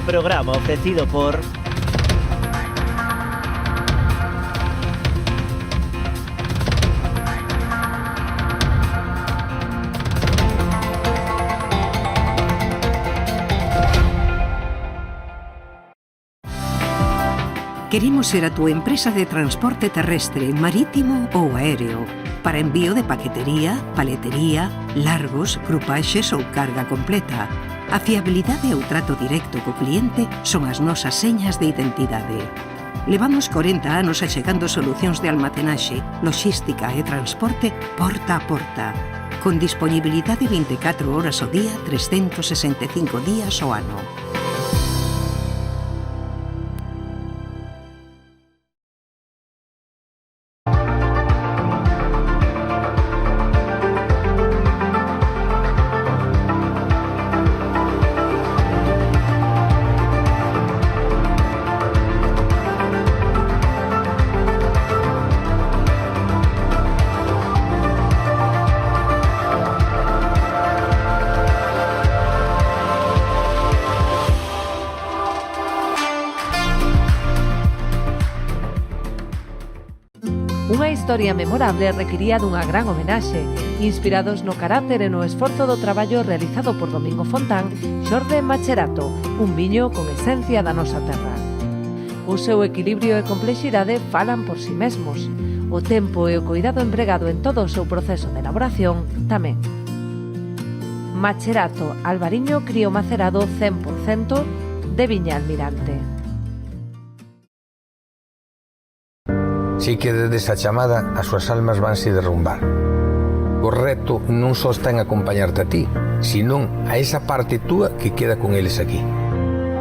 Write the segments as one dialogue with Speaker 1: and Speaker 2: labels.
Speaker 1: programa ofrecido por...
Speaker 2: Queremos ser a túa empresa de transporte terrestre, marítimo ou aéreo para envío de paquetería, paletería, largos, grupaxes ou carga completa. A fiabilidade e o trato directo co cliente son as nosas señas de identidade. Levamos 40 anos achegando solucións de almacenaxe, logística e transporte porta a porta, con disponibilidade 24 horas ao día, 365 días ao ano.
Speaker 3: Unha historia memorable requiría dunha gran homenaxe, inspirados no carácter e no esforzo do traballo realizado por Domingo Fontán, xorde Macherato, un viño con esencia da nosa terra. O seu equilibrio e complexidade falan por si mesmos. O tempo e o cuidado empregado en todo o seu proceso de elaboración tamén. Macherato, albariño crío macerado 100% de Viña Almirante.
Speaker 4: Si que desde esa chamada as súas almas vanse derrumbar. O reto non só está en acompañarte a ti, senón a esa parte túa que queda con eles aquí.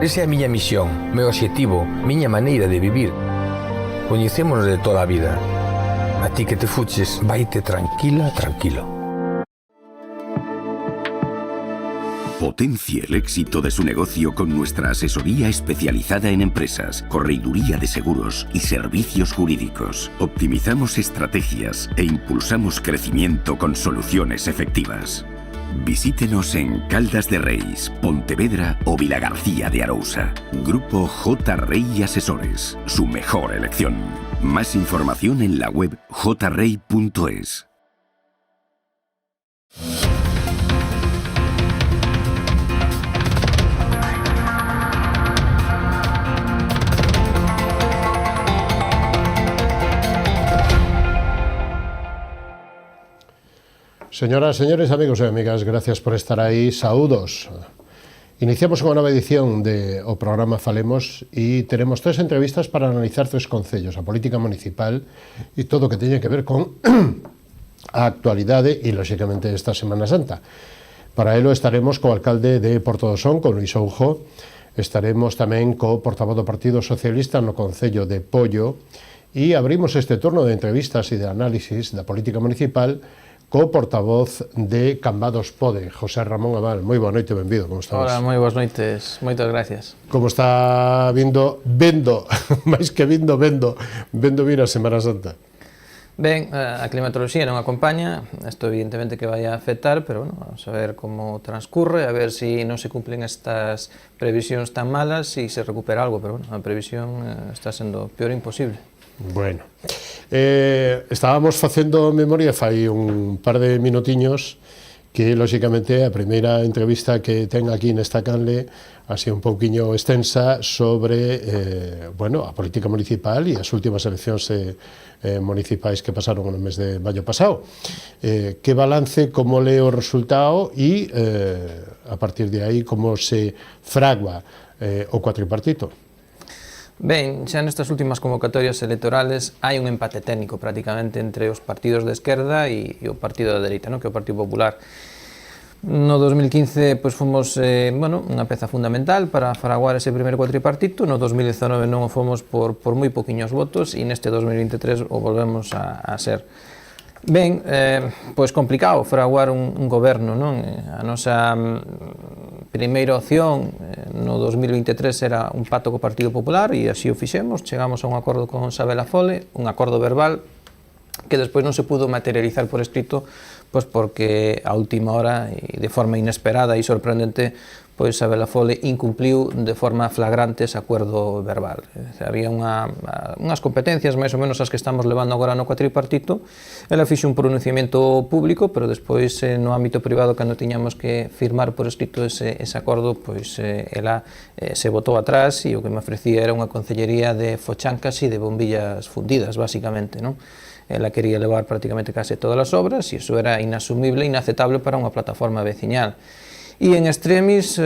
Speaker 4: Esa é a miña misión, meu obxectivo, miña maneira de vivir. Coñecémonos de toda a vida. A ti que te fuches, vaite tranquila, tranquilo.
Speaker 5: Potencie el éxito de su negocio con nuestra asesoría especializada en empresas, correduría de seguros y servicios jurídicos. Optimizamos estrategias e impulsamos crecimiento con soluciones efectivas. Visítenos en Caldas de Reis, Pontevedra o Vilagarcía de Arousa. Grupo J. Rey Asesores, su mejor elección. Más información en la web jrey.es.
Speaker 6: Señoras, señores, amigos e amigas, gracias por estar aí, saúdos. Iniciamos unha nova edición de o programa Falemos e teremos 3 entrevistas para analizar 3 concellos, a política municipal e todo o que teña que ver con a actualidade e, lóxicamente, esta Semana Santa. Para ello estaremos co alcalde de Porto do Son, con Luís Oujo, estaremos tamén co portavoz do Partido Socialista no concello de Pollo e abrimos este turno de entrevistas e de análisis da política municipal co portavoz de Cambados Pode, José Ramón Amal. Moi boa noite, benvido, como estamos?
Speaker 7: Hola, moi boas noites, moitas gracias.
Speaker 6: Como está máis que vendo vir a Semana Santa?
Speaker 7: Ben, a climatoloxía non acompaña, isto evidentemente que vai a afectar, pero bueno, vamos a ver como transcurre, a ver se non se cumplen estas previsións tan malas e se recupera algo, pero bueno, a previsión está sendo peor imposible.
Speaker 6: Bueno, estábamos facendo memoria fai un par de minutiños que, lóxicamente, a primeira entrevista que ten aquí nesta canle así un pouquiño extensa sobre, bueno, a política municipal e as últimas eleccións municipais que pasaron no mes de maio pasado. Que balance, como lee o resultado e, a partir de aí, como se fragua o cuatripartito?
Speaker 7: Ben, xa nestas últimas convocatorias electorales hai un empate técnico prácticamente entre os partidos de esquerda e o partido da dereita, que é o Partido Popular. No 2015 fomos unha peza fundamental para fraguar ese primer cuatripartito, no 2019 non o fomos por moi poquinhos votos e neste 2023 o volvemos a ser. Ben, pois complicado fraguar un goberno, non? A nosa primeira opción no 2023 era un pacto co Partido Popular e así o fixemos, chegamos a un acordo con Sabela Fole, un acordo verbal que despois non se pudo materializar por escrito, pois porque a última hora e de forma inesperada e sorprendente pois Sabela Fole incumpliu de forma flagrante ese acordo verbal. Había unhas competencias máis ou menos as que estamos levando agora no cuatripartito. Ela fixe un pronunciamento público, pero despois no ámbito privado, cando tiñamos que firmar por escrito ese acordo, pois ela se botou atrás e o que me ofrecía era unha concellería de fochancas e de bombillas fundidas, basicamente, non? Ela quería levar prácticamente case todas as obras e iso era inasumible e inaceptable para unha plataforma veciñal. E en extremis,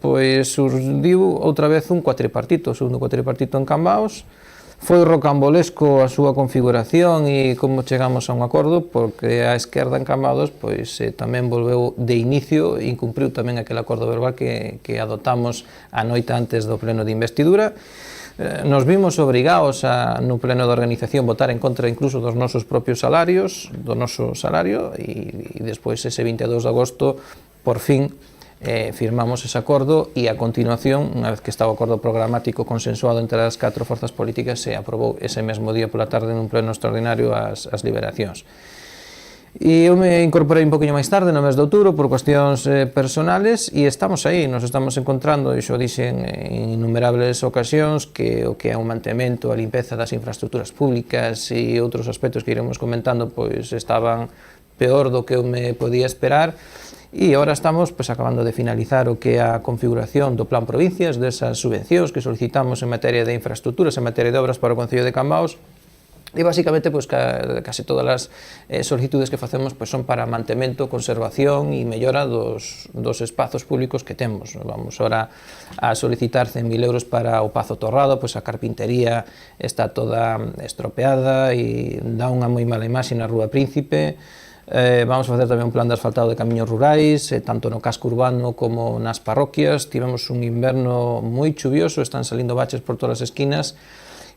Speaker 7: pois surdiu outra vez un cuatripartito, o segundo cuatripartito en Cambaos. Foi rocambolesco a súa configuración e como chegamos a un acordo, porque a esquerda en Cambados pois tamén volveu de inicio e incumpriu tamén aquele acordo verbal que adoptamos a noite antes do pleno de investidura. Nos vimos obrigados no pleno de organización votar en contra incluso dos nosos propios salarios, do noso salario, e despois ese 22 de agosto, por fin, firmamos ese acordo e a continuación, unha vez que estaba o acordo programático consensuado entre as 4 forzas políticas, se aprobou ese mesmo día pola tarde nun pleno extraordinario as liberacións. E eu me incorporei un poquinho máis tarde, no mes de outubro, por cuestións personales, e estamos aí, nos estamos encontrando, e xo dixen en innumerables ocasións, que o que é o mantemento, a limpeza das infraestructuras públicas e outros aspectos que iremos comentando, pois estaban peor do que eu me podía esperar. E agora estamos acabando de finalizar o que é a configuración do Plan Provincias, desas subvencións que solicitamos en materia de infraestructuras, en materia de obras para o Concello de Cambaos, e basicamente case todas as solicitudes que facemos son para mantemento, conservación e mellora dos espazos públicos que temos. Vamos ahora a solicitar 100.000 euros para o Pazo Torrado, a carpintería está toda estropeada e dá unha moi mala imaxe na Rúa Príncipe. Vamos a facer tamén un plan de asfaltado de camiños rurais, tanto no casco urbano como nas parroquias. Tivemos un inverno moi chuvioso, están salindo baches por todas as esquinas,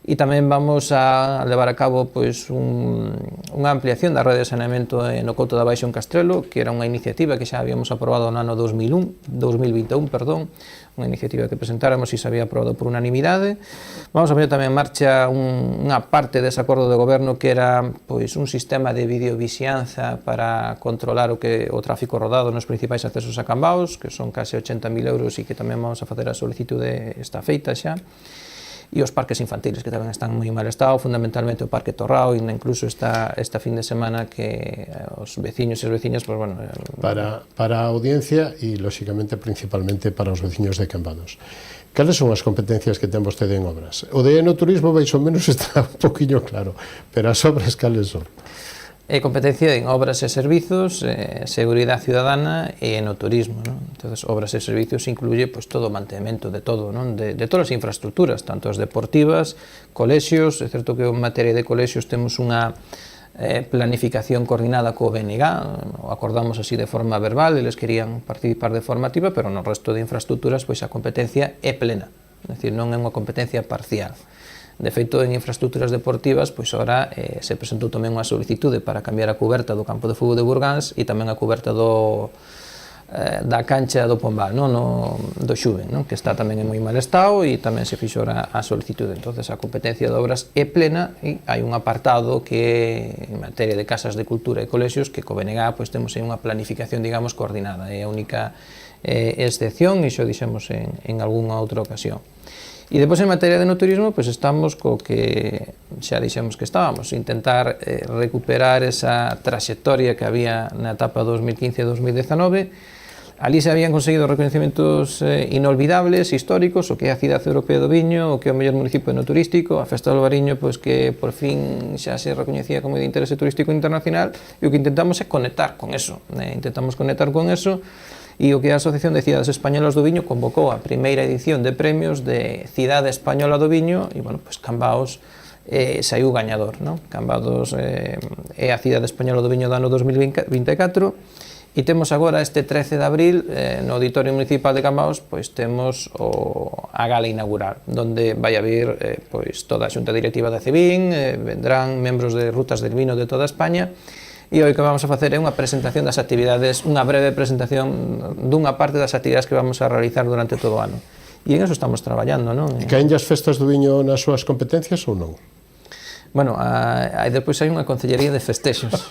Speaker 7: e tamén vamos a levar a cabo unha ampliación da rede de saneamento no Couto da Baixo en Castrelo, que era unha iniciativa que xa habíamos aprobado no ano 2021, unha iniciativa que presentáramos e se había aprobado por unanimidade. Vamos a poner tamén en marcha unha parte dese acordo de goberno que era un sistema de videovixianza para controlar o tráfico rodado nos principais accesos a Cambaos, que son case 80.000 euros e que tamén vamos a facer a solicitude esta feita xa. E os parques infantiles, que tamén están moi mal estado, fundamentalmente o Parque Torrao, e incluso esta fin de semana que os veciños e as veciñas,
Speaker 6: Para a audiencia e, lóxicamente, principalmente para os veciños de Cambados. Cales son as competencias que ten vostede en obras? O de enoturismo, máis ou menos, está un poquinho claro, pero as obras cales son?
Speaker 7: Competencia en obras e servizos, seguridade ciudadana e enoturismo. Entón, obras e servizos incluye todo o mantemento de todo, de todas as infraestructuras, tanto as deportivas, colexios. É certo que en materia de colexios temos unha planificación coordinada co BNG, acordamos así de forma verbal, eles querían participar de forma activa, pero no resto de infraestructuras a competencia é plena, é dicir, non é unha competencia parcial. De feito, en infraestructuras deportivas, agora se presentou tamén unha solicitude para cambiar a cuberta do campo de fútbol de Burgáns e tamén a cuberta da cancha do Pombal, do Xuven, que está tamén en moi mal estado, e tamén se fixo a solicitude. Entón, a competencia de obras é plena e hai un apartado que en materia de casas de cultura e colexios que co BNG temos aí unha planificación, digamos, coordinada. É a única excepción, e xo dixemos en algunha outra ocasión. E depois, en materia de enoturismo, estamos co que xa dixemos que estábamos, intentar recuperar esa trayectoria que había na etapa 2015-2019. Ali se habían conseguido reconhecementos inolvidables, históricos, o que é a Cidade Europea do Viño, o que é o mellor municipio enoturístico, a Festa do Albariño, que por fin xa se recoñecía como de interese turístico internacional, e o que intentamos é conectar con eso, e o que a Asociación de Cidades Españolas do Viño convocou a primeira edición de premios de Cidade Española do Viño, e, Cambaos saiu gañador, Cambados é a Cidade Española do Viño do ano 2024, e temos agora este 13 de abril no Auditorio Municipal de Cambaos, temos a gala inaugural, onde vai haber toda a xunta directiva da CEVIN, vendrán membros de rutas del vino de toda España. E o que vamos a facer é unha presentación das actividades, unha breve presentación dunha parte das actividades que vamos a realizar durante todo o ano. E en eso estamos traballando, non?
Speaker 6: E caen as festas do viño nas súas competencias ou non?
Speaker 7: Bueno, depois hai unha concellería de festexos.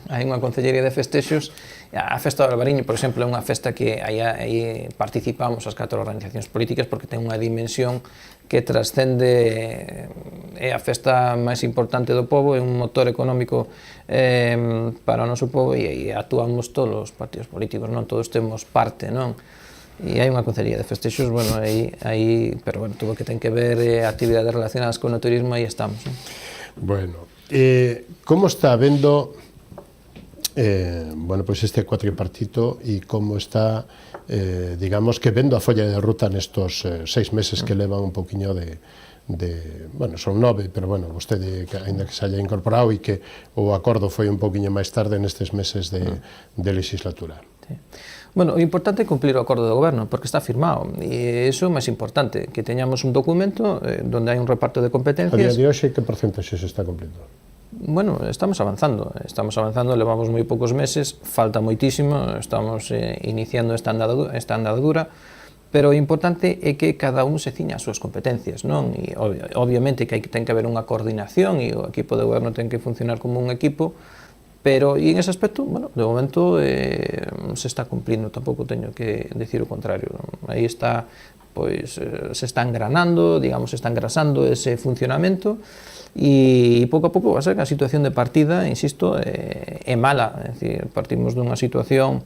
Speaker 7: Hai unha concellería de festexos. A festa do Albariño, por exemplo, é unha festa que aí participamos as 4 organizacións políticas porque ten unha dimensión que trascende, é a festa máis importante do pobo, é un motor económico para o noso pobo e actuamos todos os partidos políticos, non todos temos parte, non? E hai unha concellería de festexos, bueno, aí, pero bueno, todo o que ten que ver actividades relacionadas con o turismo, aí estamos, non?
Speaker 6: Bueno, como está vendo bueno, pois este cuatripartito e como está, digamos, que vendo a folla de ruta nestos 6 meses que levan un poquinho de bueno, son 9, pero bueno, vostede, ainda que se haya incorporado e que o acordo foi un poquinho máis tarde nestes meses de legislatura.
Speaker 7: Sí. Bueno, o importante é cumplir o acordo do goberno, porque está firmado, e iso é o máis importante, que teñamos un documento donde hai un reparto de competencias.
Speaker 6: A día de hoxe, que porcentaxe se está cumplindo?
Speaker 7: Bueno, estamos avanzando, levamos moi poucos meses, falta moitísimo, estamos iniciando esta andadura, pero o importante é que cada un se ciña as súas competencias, non? E obviamente que ten que haber unha coordinación e o equipo de goberno ten que funcionar como un equipo, pero en ese aspecto, bueno, de momento se está cumplindo, tampouco teño que decir o contrario. Aí está, pois, se está engranando, digamos, se está engrasando ese funcionamento e pouco a pouco va a ser que a situación de partida, insisto, é mala, é dicir, partimos dunha situación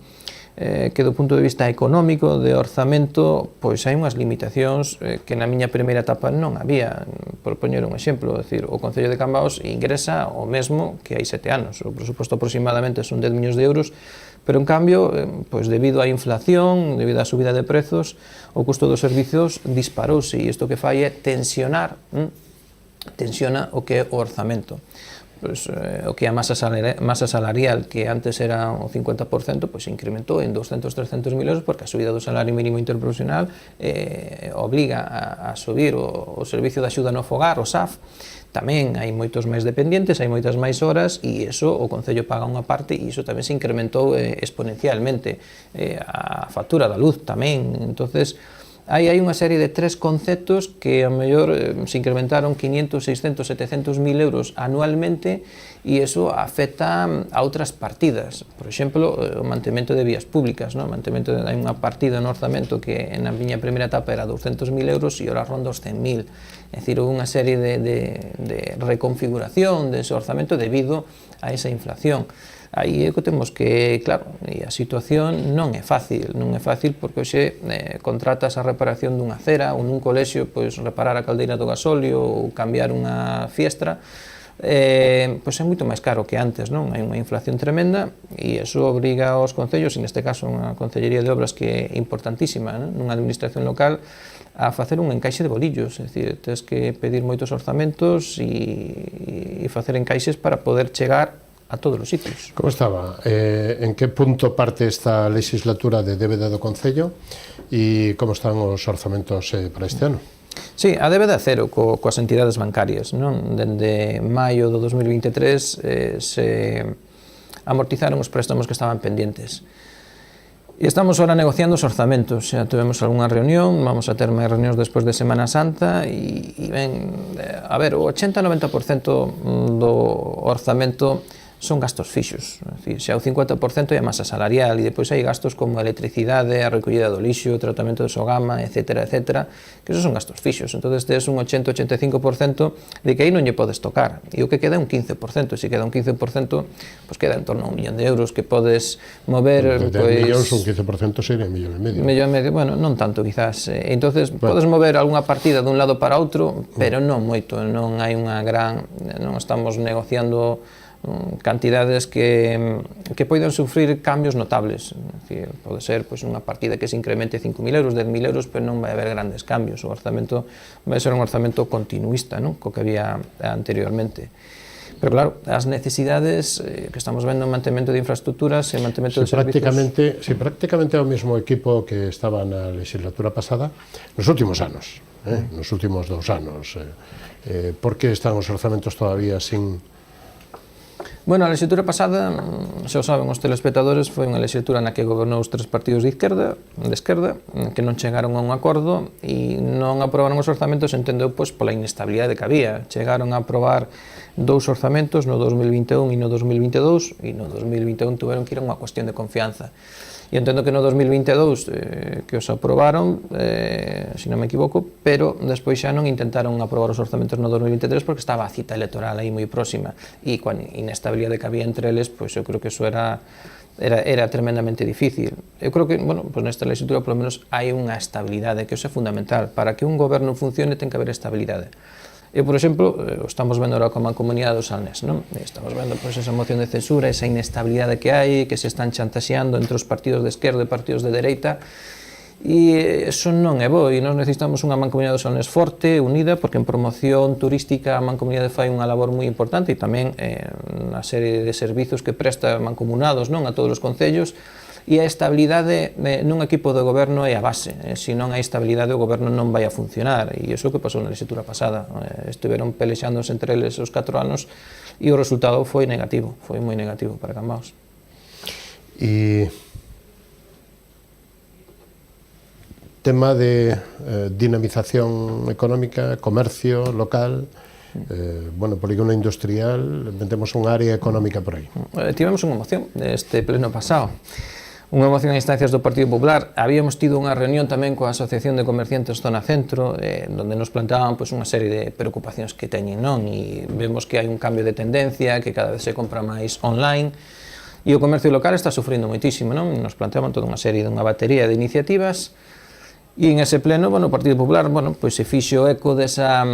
Speaker 7: que do punto de vista económico, de orzamento, pois hai unhas limitacións que na miña primeira etapa non había. Por poñer un exemplo, decir, o Concello de Cambaos ingresa o mesmo que hai 7 anos, o presuposto aproximadamente son 10 millóns de euros, pero en cambio, pois debido á inflación, debido á subida de prezos, o custo dos servicios disparouse e isto que fai é tensiona o que é o orzamento. Pois, o que a masa salarial, que antes era o 50%, pois se incrementou en 200-300 mil euros porque a subida do salario mínimo interprofesional obliga a subir o servicio de axuda no fogar, o SAF. Tamén hai moitos máis dependentes, hai moitas máis horas e iso o Concello paga unha parte e iso tamén se incrementou exponencialmente. A factura da luz tamén, entonces hai unha serie de 3 conceptos que a mellor se incrementaron 500, 600, 700 mil euros anualmente e iso afecta a outras partidas. Por exemplo, o mantemento de vías públicas, non? Hai unha partida no orzamento que na miña primeira etapa era 200.000 euros e ora ronda os 100.000. É dicir, unha serie de reconfiguración dese orzamento debido a esa inflación. Aí é que temos que, claro, e a situación non é fácil porque hoxe contratas a reparación dunha acera ou nun colexio, pois reparar a caldeira do gasóleo ou cambiar unha fiestra, pois é moito máis caro que antes, non? Hai unha inflación tremenda e iso obriga aos concellos, e neste caso unha concellería de obras que é importantísima, non? Nunha administración local, a facer un encaixe de bolillos, é dicir, tens que pedir moitos orzamentos e facer encaixes para poder chegar a todos os sitios.
Speaker 6: Como estaba? En que punto parte esta legislatura de débeda do Concello e como están os orzamentos para este ano?
Speaker 7: Sí, a débeda é cero coas entidades bancarias, non? Dende maio do 2023 se amortizaron os préstamos que estaban pendientes. E estamos ahora negociando os orzamentos, xa tivemos algunha reunión, vamos a ter máis reunións despois de Semana Santa e ben, a ver, o 80-90% do orzamento son gastos fixos, xa o 50% é a masa salarial e depois hai gastos como a electricidade, a recollida do lixo, o tratamento de sogama, etc., que esos son gastos fixos, entonces tes un 80-85% de que aí non lle podes tocar e o que queda é un 15%, e se queda un 15% pois queda en torno a 1 millón de euros que podes mover,
Speaker 6: de 10 millóns, un 15% sería 1,5 millón.
Speaker 7: 1,5 millón, bueno, non tanto quizás, entonces podes mover algunha partida dun lado para outro, pero non moito, non hai unha gran, non estamos negociando cantidades que poden sufrir cambios notables. Pode ser pois, unha partida que se incremente 5.000 euros, 10.000 euros, pero non vai haber grandes cambios. O orzamento vai ser un orzamento continuista, non? Co que había anteriormente. Pero claro, as necesidades que estamos vendo en mantemento de infraestructuras e mantemento de servicios...
Speaker 6: Si prácticamente é o mesmo equipo que estaba na legislatura pasada nos últimos anos, nos últimos 2 anos. Por que están os orzamentos todavía sin...
Speaker 7: Bueno, a legislatura pasada, xa o saben os telespectadores, foi unha legislatura na que gobernou os 3 partidos de esquerda, que non chegaron a un acordo e non aprobaron os orzamentos, entendeu, pois, pola inestabilidade que había. Chegaron a aprobar 2 orzamentos no 2021 e no 2022, e no 2021 tuveron que ir a unha cuestión de confianza. E entendo que no 2022 que os aprobaron, se non me equivoco, pero despois xa non intentaron aprobar os orzamentos no 2023 porque estaba a cita electoral aí moi próxima e coa inestabilidade que había entre eles, pois eu creo que eso era tremendamente difícil. Eu creo que, bueno, pues nesta legislatura polo menos hai unha estabilidade, que eso é fundamental. Para que un goberno funcione ten que haber estabilidade. E, por exemplo, estamos vendo agora como a comunidade do Salnés, non? Estamos vendo pois, esa moción de censura, esa inestabilidade que hai, que se están chantaxeando entre os partidos de esquerda e partidos de dereita, e eso non é bo, e nós necesitamos unha mancomunidade do Salnés forte, unida, porque en promoción turística a mancomunidade fai unha labor moi importante e tamén na serie de servizos que presta mancomunados, non, a todos os concellos. E a estabilidade nun equipo de goberno é a base. Se non hai estabilidade, o goberno non vai a funcionar. E iso que pasou na legislatura pasada. Estiveron pelexándose entre eles os 4 anos e o resultado foi negativo. Foi moi negativo para Cambados.
Speaker 6: E tema de dinamización económica, comercio local, bueno, polígono industrial, metemos unha área económica por aí.
Speaker 7: Tivemos unha moción deste pleno pasado. Unha moción a instancias do Partido Popular. Habíamos tido unha reunión tamén coa Asociación de Comerciantes Zona Centro, onde nos planteaban pois, unha serie de preocupacións que teñen, non? E vemos que hai un cambio de tendencia, que cada vez se compra máis online, e o comercio local está sufrindo moitísimo, non? Nos planteaban toda unha serie de unha batería de iniciativas. E en ese pleno, bueno, o Partido Popular, bueno, pois se fixo eco desa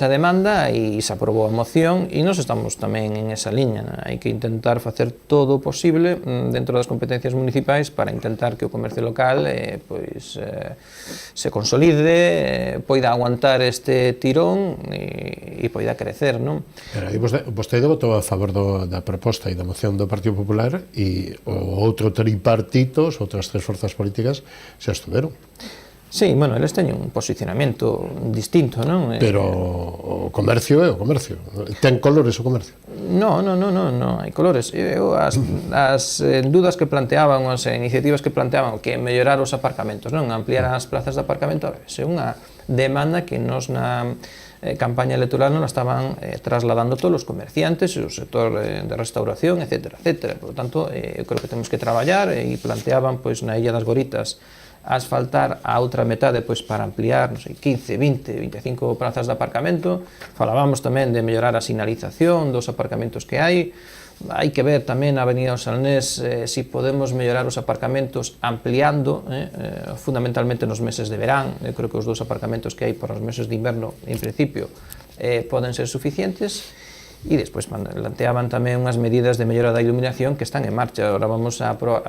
Speaker 7: demanda e se aprobou a moción e nós estamos tamén en esa liña, né? Hai que intentar facer todo o posible dentro das competencias municipais para intentar que o comercio local pois, se consolide, poida aguantar este tirón e poida crecer, non?
Speaker 6: Pero aí vostede votou a favor da proposta e da moción do Partido Popular e o outro tripartito, as outras 3 forzas políticas, se abstuveron.
Speaker 7: Sí, bueno, eles teñen un posicionamento distinto, non?
Speaker 6: Pero o comercio é o comercio. Ten colores o comercio?
Speaker 7: Non hai colores. As dudas que planteaban, as iniciativas que planteaban, que mellorar os aparcamentos, non? Ampliar as plazas de aparcamento, é unha demanda que nos na campaña electoral non estaban trasladando todos os comerciantes, o sector de restauración, etc. Por lo tanto, eu creo que temos que traballar e planteaban, pois, na Illa das Goritas, asfaltar a outra metade pois para ampliar, non sei, 15, 20, 25 plazas de aparcamento. Falábamos tamén de mellorar a sinalización dos aparcamentos que hai. Hai que ver tamén a Avenida do Salnés se podemos mellorar os aparcamentos ampliando, fundamentalmente nos meses de verán. Eu creo que os 2 aparcamentos que hai para os meses de inverno, en principio, poden ser suficientes. E despois planteaban tamén unhas medidas de mellora da iluminación que están en marcha. Ahora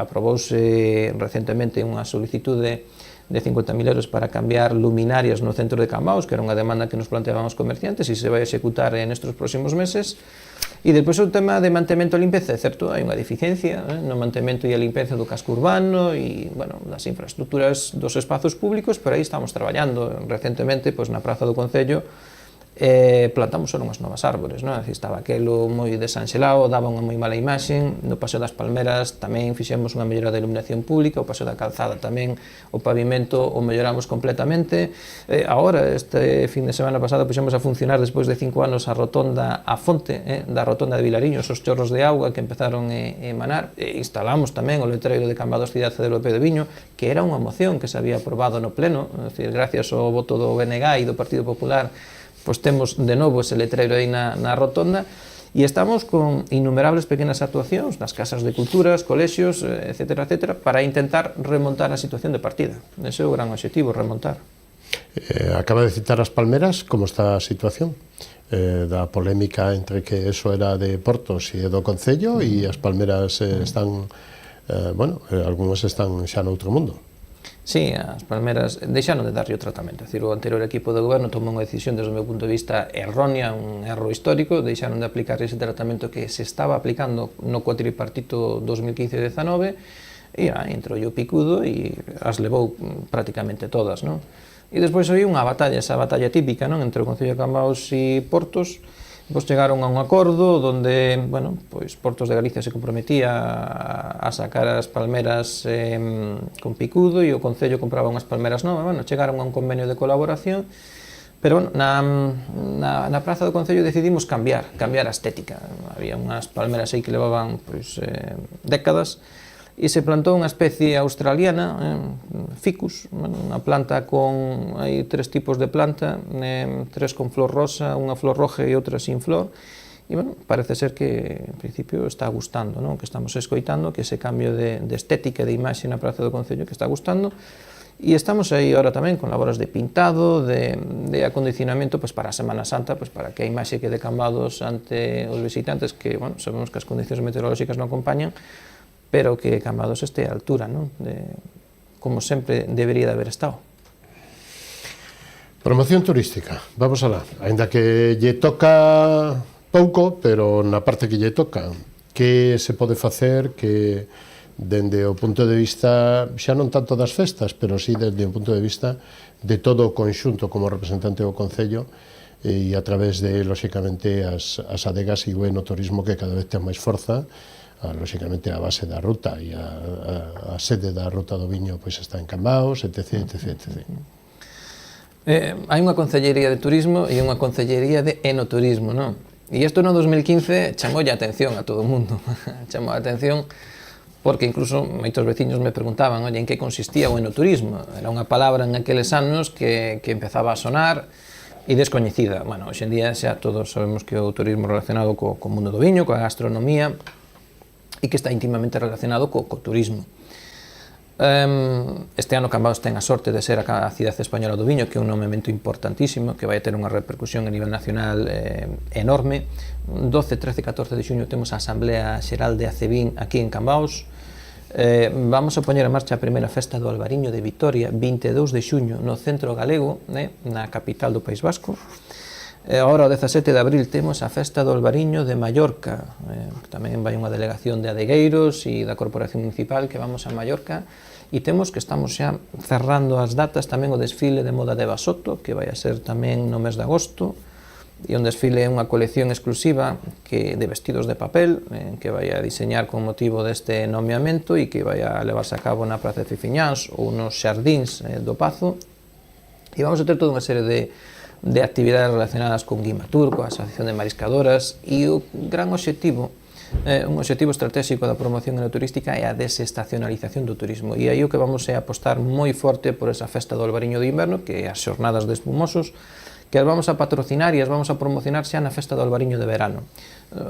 Speaker 7: aprobouse recentemente unha solicitude de 50.000 euros para cambiar luminarias no centro de Cambados, que era unha demanda que nos planteaban os comerciantes e se vai a executar nestes próximos meses. E despois o tema de mantemento e limpeza, é certo, hai unha deficiencia no mantemento e a limpeza do casco urbano e, bueno, das infraestructuras dos espazos públicos, pero aí estamos traballando. Recentemente, pois, na Praza do Concello, plantamos só unhas novas árbores, non? Estaba aquelo moi desanxelado, daba unha moi mala imaxe. No Paseo das Palmeras tamén fixemos unha mellora da iluminación pública, o Paseo da Calzada tamén, o pavimento o melloramos completamente. Agora, este fin de semana pasado, puxemos a funcionar despois de 5 anos a rotonda, a fonte da rotonda de Vilariños, os chorros de auga que empezaron a emanar. Instalamos tamén o letreiro de Cambados Cidade de López de Viño, que era unha moción que se había aprobado no pleno, é dicir, gracias ao voto do BNG e do Partido Popular, pois temos de novo ese letreiro aí na rotonda e estamos con innumerables pequenas actuacións nas casas de culturas, colexios, etc., para intentar remontar a situación de partida. Ese é o gran obxectivo, remontar.
Speaker 6: Acaba de citar as Palmeras, como está a situación? Da polémica entre que eso era de Portos e do Concello e as Palmeras están, bueno, algunhas están xa noutro mundo.
Speaker 7: Sí, as Palmeras deixaron de darlle o tratamento. É dicir, o anterior equipo de goberno tomou unha decisión desde o meu punto de vista errónea, un erro histórico, deixaron de aplicar ese tratamento que se estaba aplicando no cuatripartito 2015-19 e entrou o picudo e as levou prácticamente todas, non? E despois hai unha batalla, esa batalla típica, non, entre o Concello de Cambados e Portos, Vos chegaron a un acordo onde, bueno, pois Portos de Galicia se comprometía a sacar as palmeras con picudo e o Concello compraba unhas palmeras novas. Bueno, chegaron a un convenio de colaboración, pero bueno, na praza do Concello decidimos cambiar a estética. Había unhas palmeras aí que levaban pois, décadas, e se plantou unha especie australiana, ficus, unha planta con, hai 3 tipos de planta, 3 con flor rosa, unha flor roja e outra sin flor, e bueno, parece ser que en principio está gustando, non? Que estamos escoitando, que ese cambio de estética e de imaxe na Praza do Concello que está gustando, e estamos aí ahora tamén con labores de pintado, de acondicionamento pues, para a Semana Santa, pues, para que a imaxe quede Cambados ante os visitantes, que bueno, sabemos que as condicións meteorolóxicas non acompañan, pero que Cambados este a altura, non? Como sempre debería de haber estado.
Speaker 6: Promoción turística, vamos alá. Ainda que lle toca pouco, pero na parte que lle toca, que se pode facer que dende o punto de vista, xa non tanto das festas, pero sí dende o punto de vista de todo o conxunto como representante do Concello e a través de, lóxicamente, as adegas e o enoturismo que cada vez ten máis forza, lóxicamente a base da ruta e a sede da ruta do viño pois está en Cambaos, etc.
Speaker 7: Hai unha concellería de turismo e unha concellería de enoturismo, non? E isto no 2015 chamoulle a atención a todo o mundo. Chamou a atención porque incluso moitos veciños me preguntaban, oye, en que consistía o enoturismo? Era unha palabra en aqueles anos que empezaba a sonar e descoñecida. Bueno, hoxe en día xa todos sabemos que o turismo relacionado co mundo do viño, coa gastronomía, e que está íntimamente relacionado co turismo. Este ano Cambados ten a sorte de ser a cidade española do viño, que é un nomemento importantísimo, que vai ter unha repercusión a nivel nacional enorme. 12, 13 e 14 de xuño temos a Asamblea Xeral de Acevín aquí en Cambados. Vamos a poñer en marcha a primeira festa do Albariño de Vitoria, 22 de xuño, no centro galego, na capital do País Vasco. Agora, o 17 de abril, temos a Festa do Albariño de Mallorca. Tamén vai unha delegación de adegueiros e da Corporación Municipal que vamos a Mallorca. E temos que estamos xa cerrando as datas tamén o desfile de moda de Basoto, que vai a ser tamén no mes de agosto. E un desfile é unha colección exclusiva de vestidos de papel, que vai a diseñar con motivo deste nomeamento e que vai a levarse a cabo na Praza de Fifiñáns ou nos xardíns do Pazo. E vamos a ter toda unha serie de actividades relacionadas con Guimatur, coa Asociación de Mariscadoras, e o gran obxectivo, un obxectivo estratégico da promoción enoturística é a desestacionalización do turismo, e aí o que vamos é apostar moi forte por esa festa do Albariño de Inverno, que é as xornadas de espumosos, que as vamos a patrocinar e as vamos a promocionar xa na festa do Albariño de Verano.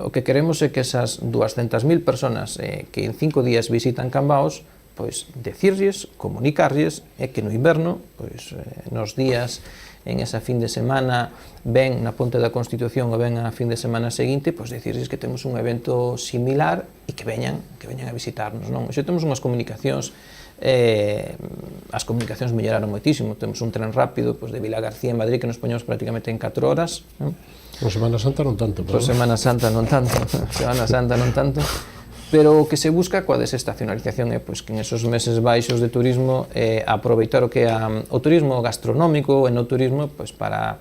Speaker 7: O que queremos é que esas 200.000 personas que en 5 días visitan Cambaos, pois decirlles, comunicarlles, que no inverno, pois nos días en esa fin de semana ven na Ponte da Constitución ou ven a fin de semana seguinte, pois decirles que temos un evento similar e que veñan a visitarnos, non? Xe temos unhas comunicacións, as comunicacións melloraron moitísimo, temos un tren rápido pois, de Vilagarcía en Madrid que nos poñemos prácticamente en 4 horas, non?
Speaker 6: Por Semana Santa non tanto,
Speaker 7: Por Semana Santa non tanto, pero o que se busca coa desestacionalización é pois, que en esos meses baixos de turismo aproveitar o que é o turismo gastronómico e no turismo pois, para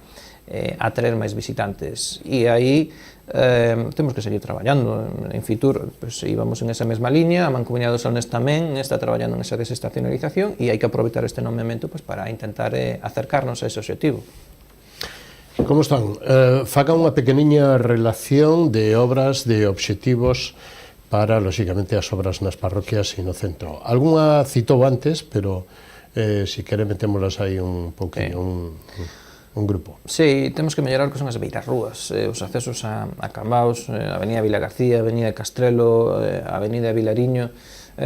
Speaker 7: atraer máis visitantes. E aí temos que seguir traballando. En Fitur pois, íbamos en esa mesma liña, a Mancomunidade dos Salnes tamén está traballando en esa desestacionalización e hai que aproveitar este nomeamento pois, para intentar acercarnos a ese objetivo.
Speaker 6: Como están? Faga unha pequeniña relación de obras, de obxectivos para, lóxicamente, as obras nas parroquias e no centro. Algúnha citou antes, pero se quere metémolas aí un pouquinho, un grupo.
Speaker 7: Sí, temos que mellorar o que son as beirarrúas, os accesos a Cambaos, a Avenida Vilagarcía, a Avenida Castrelo, a Avenida Vilariño.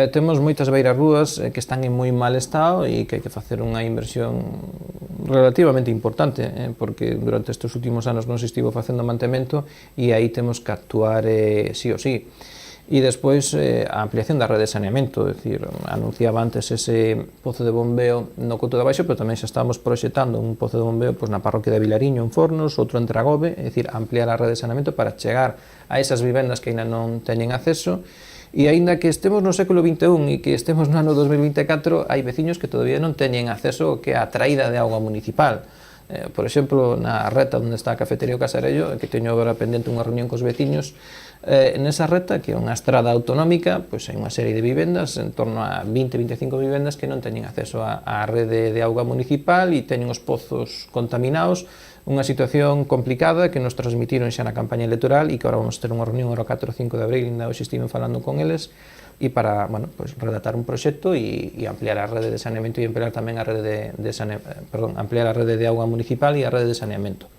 Speaker 7: Temos moitas beirarrúas que están en moi mal estado e que hai que facer unha inversión relativamente importante, porque durante estes últimos anos non se estivo facendo mantemento e aí temos que actuar sí ou sí. E despois a ampliación da rede de saneamento, é dicir, anunciaba antes ese pozo de bombeo no Couto de Baixo, pero tamén xa estamos proxectando un pozo de bombeo pois, na parroquia de Vilariño, en Fornos, outro en Tragove, é dicir, ampliar a rede de saneamento para chegar a esas vivendas que ainda non teñen acceso, e aínda que estemos no século XXI e que estemos no ano 2024, hai veciños que todavía non teñen acceso que a traída de auga municipal. Por exemplo, na reta onde está a cafetería o Casarello, que teño agora pendente unha reunión cos veciños, nesa reta, que é unha estrada autonómica, pois hai unha serie de vivendas, en torno a 20-25 vivendas que non teñen acceso á rede de auga municipal e teñen os pozos contaminados, unha situación complicada que nos transmitiron xa na campaña electoral e que agora vamos ter unha reunión o 4 ou 5 de abril, ainda hoxe estiven falando con eles, e para, bueno, pues redactar un proxecto e ampliar a rede de saneamento e ampliar tamén a rede ampliar a rede de auga municipal e a rede de saneamento.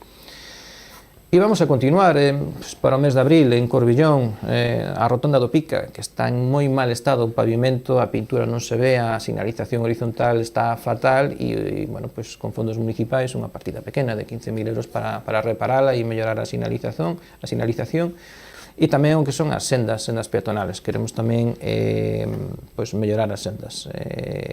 Speaker 7: E vamos a continuar para o mes de abril en Corbillón, a rotonda do Pica, que está en moi mal estado, o pavimento, a pintura non se ve, a sinalización horizontal está fatal e bueno, pues con fondos municipais unha partida pequena de 15.000 euros para reparala e mellorar a sinalización e tamén o que son as sendas peatonales. Queremos tamén pues mellorar as sendas.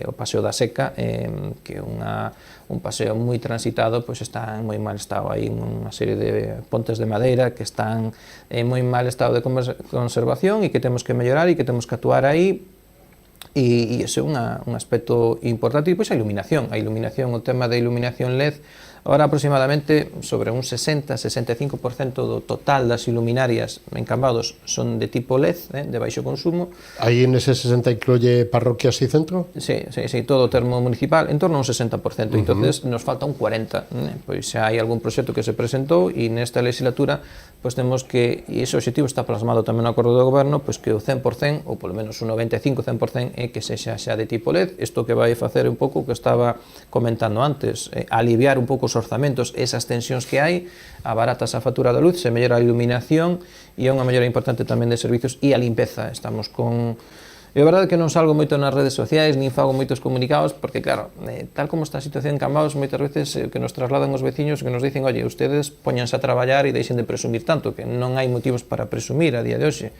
Speaker 7: O Paseo da Seca, que é un paseo moi transitado, pues está en moi mal estado. Hai unha serie de pontes de madeira que están en moi mal estado de conservación e que temos que mellorar e que temos que actuar aí. E ese é un aspecto importante. E depois a iluminación, o tema da iluminación LED. Ahora aproximadamente sobre un 60-65% do total das iluminarias en Cambados son de tipo LED, de baixo consumo.
Speaker 6: Aí nese 60 incluye parroquias e centro?
Speaker 7: Sí, todo o termo municipal, en torno a un 60%, entonces nos falta un 40%, pois xa hai algún proxecto que se presentou e nesta legislatura pois temos que, e ese objetivo está plasmado tamén no acordo do goberno, pois que o 100%, ou polo menos un 95-100% é que sexa xa de tipo LED. Isto que vai facer un pouco o que estaba comentando antes, aliviar un pouco os orzamentos, esas tensións que hai, abaratas a factura da luz, se mellora a iluminación e é unha mellora importante tamén de servicios e a limpeza. Estamos con... É verdade que non salgo moito nas redes sociais, nin fago moitos comunicados, porque claro, tal como está a situación en Cambados, moitas veces que nos trasladan os veciños que nos dicen, oye, ustedes poñanse a traballar e deixen de presumir tanto, que non hai motivos para presumir a día de hoxe.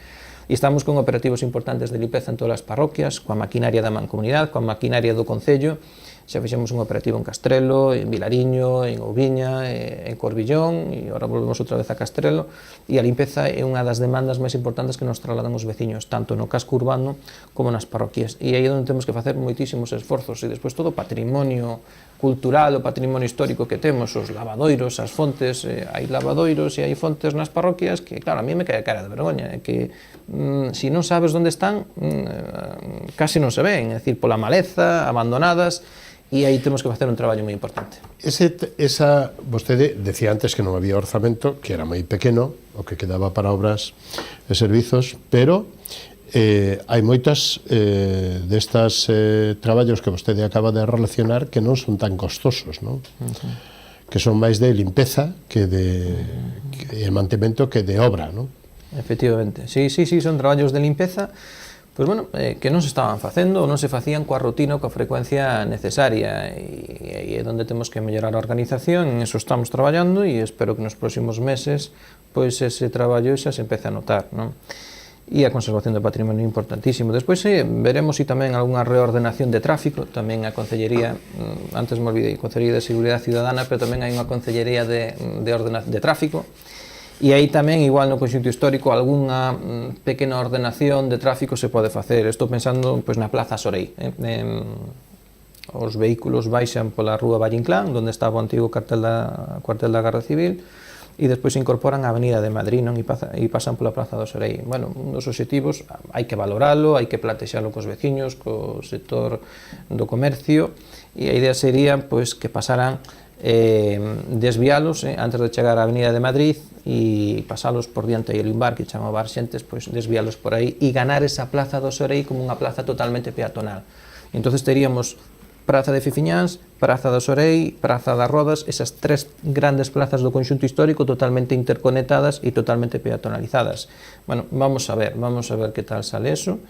Speaker 7: E estamos con operativos importantes de limpeza en todas as parroquias, coa maquinaria da Mancomunidade, coa maquinaria do Concello. Xa fixemos un operativo en Castrelo, en Vilariño, en Ouviña, en Corbillón, e agora volvemos outra vez a Castrelo, e a limpeza é unha das demandas máis importantes que nos trasladan os veciños, tanto no casco urbano como nas parroquias. E aí é onde temos que facer moitísimos esforzos, e despois todo o patrimonio cultural, o patrimonio histórico que temos, os lavadoiros, as fontes, hai lavadoiros e hai fontes nas parroquias que, claro, a mí me cae a cara de vergoña, que se non sabes onde están, casi non se ven, é dicir, pola maleza, abandonadas, e aí temos que facer un traballo moi importante.
Speaker 6: Vostede decía antes que non había orzamento, que era moi pequeno, o que quedaba para obras e servizos, pero hai moitas destas traballos que vostede acaba de relacionar que non son tan costosos, non? Que son máis de limpeza que de mantemento que de obra, non?
Speaker 7: Efectivamente, sí, son traballos de limpeza, pois bueno, que non se estaban facendo ou non se facían coa rutina ou coa frecuencia necesaria, e aí é onde temos que mellorar a organización, en eso estamos traballando e espero que nos próximos meses pois ese traballo xa se empece a notar, non? E a conservación do patrimonio é importantísimo. Despois veremos se tamén algunha reordenación de tráfico, tamén a Concellería, antes me olvidei, Concellería de Seguridade Ciudadana, pero tamén hai unha Concellería de Tráfico. E aí tamén, igual no conxunto histórico, algunha pequena ordenación de tráfico se pode facer. Estou pensando pois, na Plaza Sorei. Os vehículos baixan pola rúa Valle Inclán, onde estaba o antigo cuartel da Garda Civil, e despois se incorporan a Avenida de Madrid, non? E pasan pola Plaza do Sorei. Bueno, un dos obxectivos, hai que valoralo, hai que plantexalo cos veciños, co sector do comercio, e a idea sería pois, que pasaran desvialos antes de chegar á Avenida de Madrid e pasalos por diante aí un bar que chamaba Arxentes, pois desvialos por aí e ganar esa Plaza do Sorei como unha plaza totalmente peatonal. Entonces teríamos Praza de Fifiñáns, Praza do Sorei, Praza das Rodas, esas tres grandes plazas do conxunto histórico totalmente interconectadas e totalmente peatonalizadas. Bueno, vamos a ver que tal sale eso.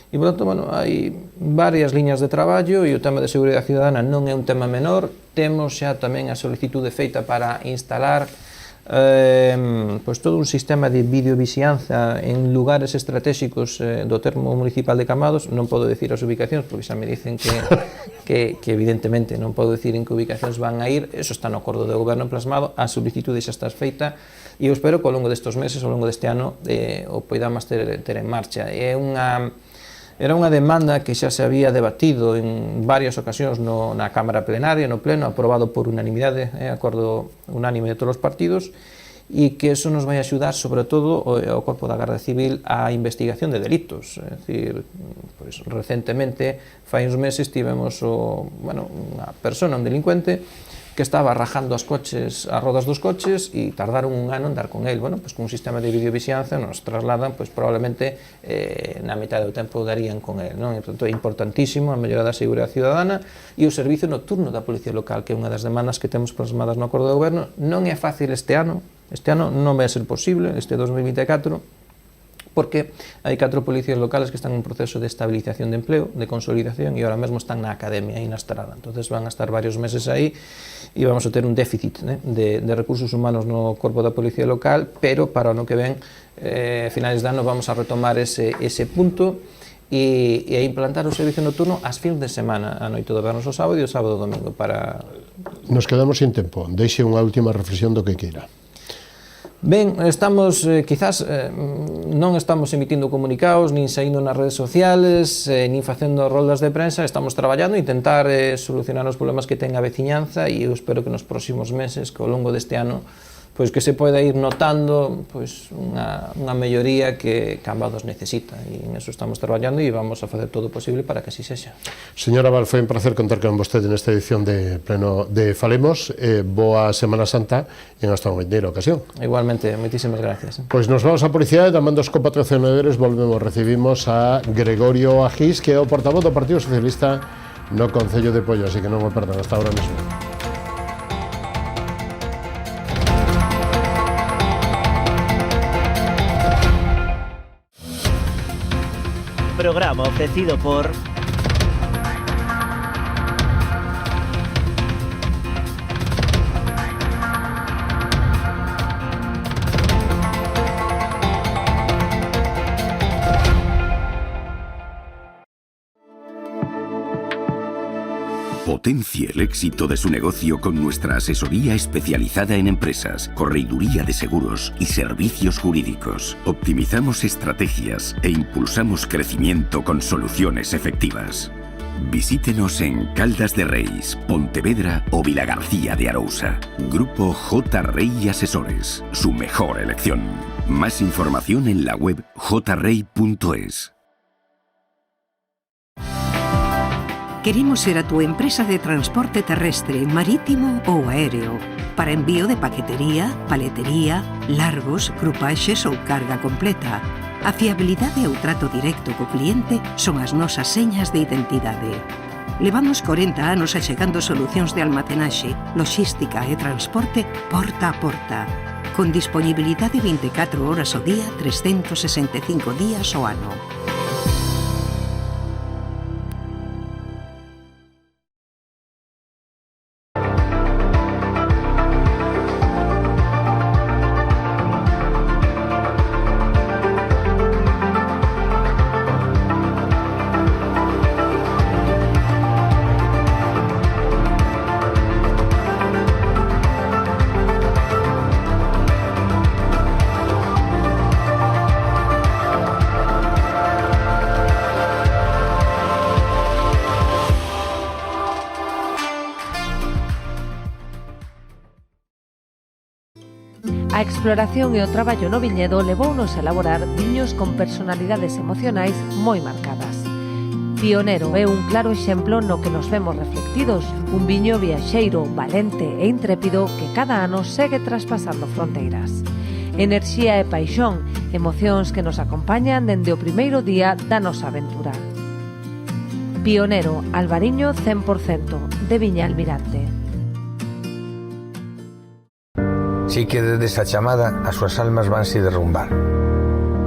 Speaker 7: E, por tanto, bueno, hai varias liñas de traballo e o tema de seguridade ciudadana non é un tema menor. Temos xa tamén a solicitude feita para instalar pois todo un sistema de videovixianza en lugares estratégicos do termo municipal de Cambados. Non podo decir as ubicacións porque xa me dicen que evidentemente non podo decir en que ubicacións van a ir. Eso está no acordo de goberno plasmado, a solicitude xa está feita e eu espero que ao longo destes meses, ao longo deste ano, o poidamos ter en marcha. É unha Era unha demanda que xa se había debatido en varias ocasións na Cámara Plenaria, no Pleno, aprobado por unanimidade, acordo unánime de todos os partidos, e que eso nos vai axudar, sobre todo, ao Corpo da Garda Civil á investigación de delitos. É dicir, pois, recentemente, fai uns meses, tivemos unha persona, un delincuente, que estaba rajando as rodas dos coches e tardaron un ano en dar con el. Bueno, pues con un sistema de videovixianza nos trasladan, pues probablemente na metade do tempo darían con el, non? E, portanto, é importantísimo a mellora da seguridade ciudadana e o servicio nocturno da Policía Local, que é unha das demandas que temos plasmadas no acordo de goberno. Non é fácil este ano non vai ser posible, este 2024, porque hai 4 policías locales que están en un proceso de estabilización de empleo, de consolidación, e ahora mesmo están na academia e na estrada. Entonces van a estar varios meses aí e vamos a ter un déficit de recursos humanos no corpo da policía local, pero para o ano que ven, finales de ano, vamos a retomar ese punto e a implantar o servicio nocturno ás fins de semana, a noite do vernos o sábado e o sábado o domingo.
Speaker 6: Nos quedamos sin tempo. Deixe unha última reflexión do que queira.
Speaker 7: Ben, estamos, quizás, non estamos emitindo comunicados, nin saindo nas redes sociales, nin facendo roldas de prensa, estamos traballando e intentar solucionar os problemas que ten a veciñanza, e eu espero que nos próximos meses, que ao longo deste ano, pois que se poida ir notando pois unha melloría que Cambados necesita, e en eso estamos traballando e vamos a facer todo o posible para que así sexa.
Speaker 6: Señora Val, foi un placer contar con vostede nesta edición de Pleno de Falemos. Boa Semana Santa e hasta unha vindeira ocasión.
Speaker 7: Igualmente, moitísimas gracias.
Speaker 6: Pois nos vamos a publicidade, tamén dos copatrocinadores recibimos a Gregorio Agís, que é o portavoz do Partido Socialista no Concello de Poio, así que non o perdan, hasta ahora mesmo.
Speaker 1: Programa ofrecido por
Speaker 5: Potencie el éxito de su negocio con nuestra asesoría especializada en empresas, correduría de seguros y servicios jurídicos. Optimizamos estrategias e impulsamos crecimiento con soluciones efectivas. Visítenos en Caldas de Reis, Pontevedra o Vilagarcía de Arousa. Grupo J. Rey Asesores, su mejor elección. Más información en la web jrey.es.
Speaker 2: Queremos ser a tu empresa de transporte terrestre, marítimo ou aéreo para envío de paquetería, paletería, largos, grupaxes ou carga completa. A fiabilidade e o trato directo co cliente son as nosas señas de identidade. Levamos 40 anos achegando solucións de almacenaxe, logística e transporte porta a porta, con disponibilidade 24 horas ao día, 365 días ao ano.
Speaker 3: A exploración e o traballo no viñedo levounos a elaborar viños con personalidades emocionais moi marcadas. Pionero é un claro exemplo no que nos vemos reflectidos, un viño viaxeiro, valente e intrépido que cada ano segue traspasando fronteiras. Enerxía e paixón, emocións que nos acompañan dende o primeiro día da nosa aventura. Pionero, albariño 100%, de Viña Almirante.
Speaker 4: Si quedes a chamada, as súas almas vanse derrumbar.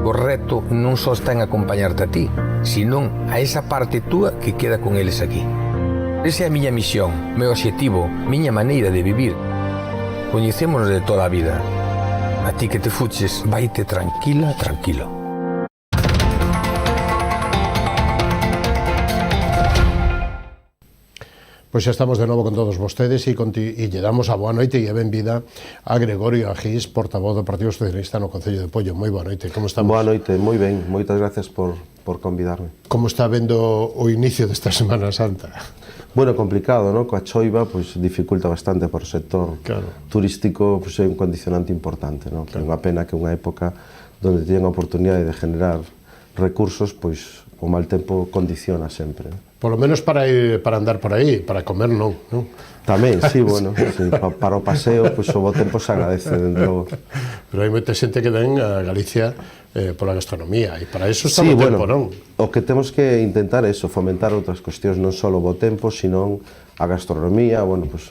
Speaker 4: O reto non só está en acompañarte a ti, senón a esa parte túa que queda con eles aquí. Esa é a miña misión, meu obxectivo, miña maneira de vivir. Coñecémonos de toda a vida. A ti que te fuches, vaite tranquila, tranquilo.
Speaker 6: Pois xa estamos de novo con todos vostedes e lle damos a boa noite e a benvida a Gregorio Agís, portavoz do Partido Socialista no Concello de Poio. Moi boa noite, como estamos?
Speaker 8: Boa noite, moi ben, moitas gracias por convidarme.
Speaker 6: Como está vendo o inicio desta Semana Santa?
Speaker 8: Bueno, complicado, ¿no? Coa choiva, pois, dificulta bastante para o sector turístico, pois, é un condicionante importante, ¿no? Que é unha pena que unha época onde teñen a oportunidade de generar recursos, pois, o mal tempo condiciona sempre.
Speaker 6: Polo menos para andar por aí, para comer non?
Speaker 8: Tamén, sí, bueno, sí, para o paseo, pois, o bo tempo se agradece dentro.
Speaker 6: Pero hai moita xente que ven a Galicia pola gastronomía, e para eso está
Speaker 8: sí,
Speaker 6: o tempo,
Speaker 8: bueno,
Speaker 6: non?
Speaker 8: O que temos que intentar é iso, fomentar outras cuestións, non só o bo tempo, sino a gastronomía, bueno, pois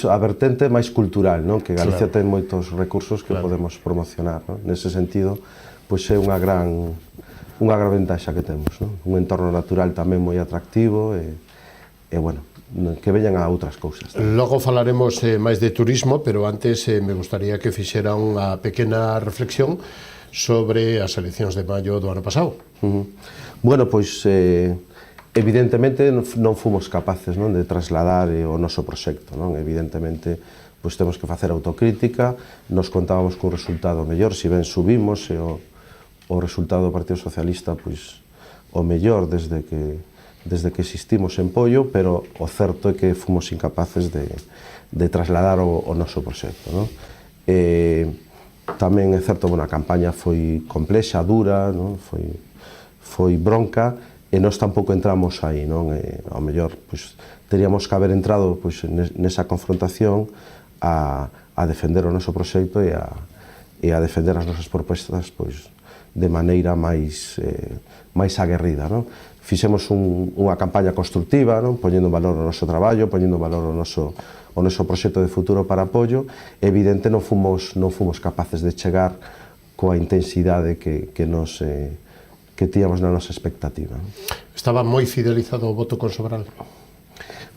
Speaker 8: a vertente máis cultural, non? Que Galicia ten moitos recursos que podemos promocionar, non? Nese sentido, pois é unha gran ventaxa que temos, non? Un entorno natural tamén moi atractivo e bueno, que veñan a outras cousas.
Speaker 6: Logo falaremos máis de turismo, pero antes me gustaría que fixera unha pequena reflexión sobre as eleccións de maio do ano pasado.
Speaker 8: Bueno, pois evidentemente non fomos capaces, non, de trasladar o noso proxecto, non? Evidentemente, pois temos que facer autocrítica, nos contábamos cun resultado mellor, se ben subimos e o resultado do Partido Socialista, pois, o mellor desde que existimos en Pollo, pero o certo é que fomos incapaces de trasladar o noso proxecto, non? Tamén é certo, bueno, a campaña foi complexa, dura, non? Foi bronca, e nós tampouco entramos aí, non? Ao mellor, pois, teríamos que haber entrado, pois, nesa confrontación a defender o noso proxecto e a defender as nosas propostas, pois, de maneira máis aguerrida, non? Fixemos unha campaña constructiva, non? Poñendo valor ao noso traballo, poñendo valor ao noso proxecto de futuro para Apoio. Evidente, non fomos capaces de chegar coa intensidade que tíamos na nosa expectativa.
Speaker 6: Estaba moi fidelizado o voto con Sobral?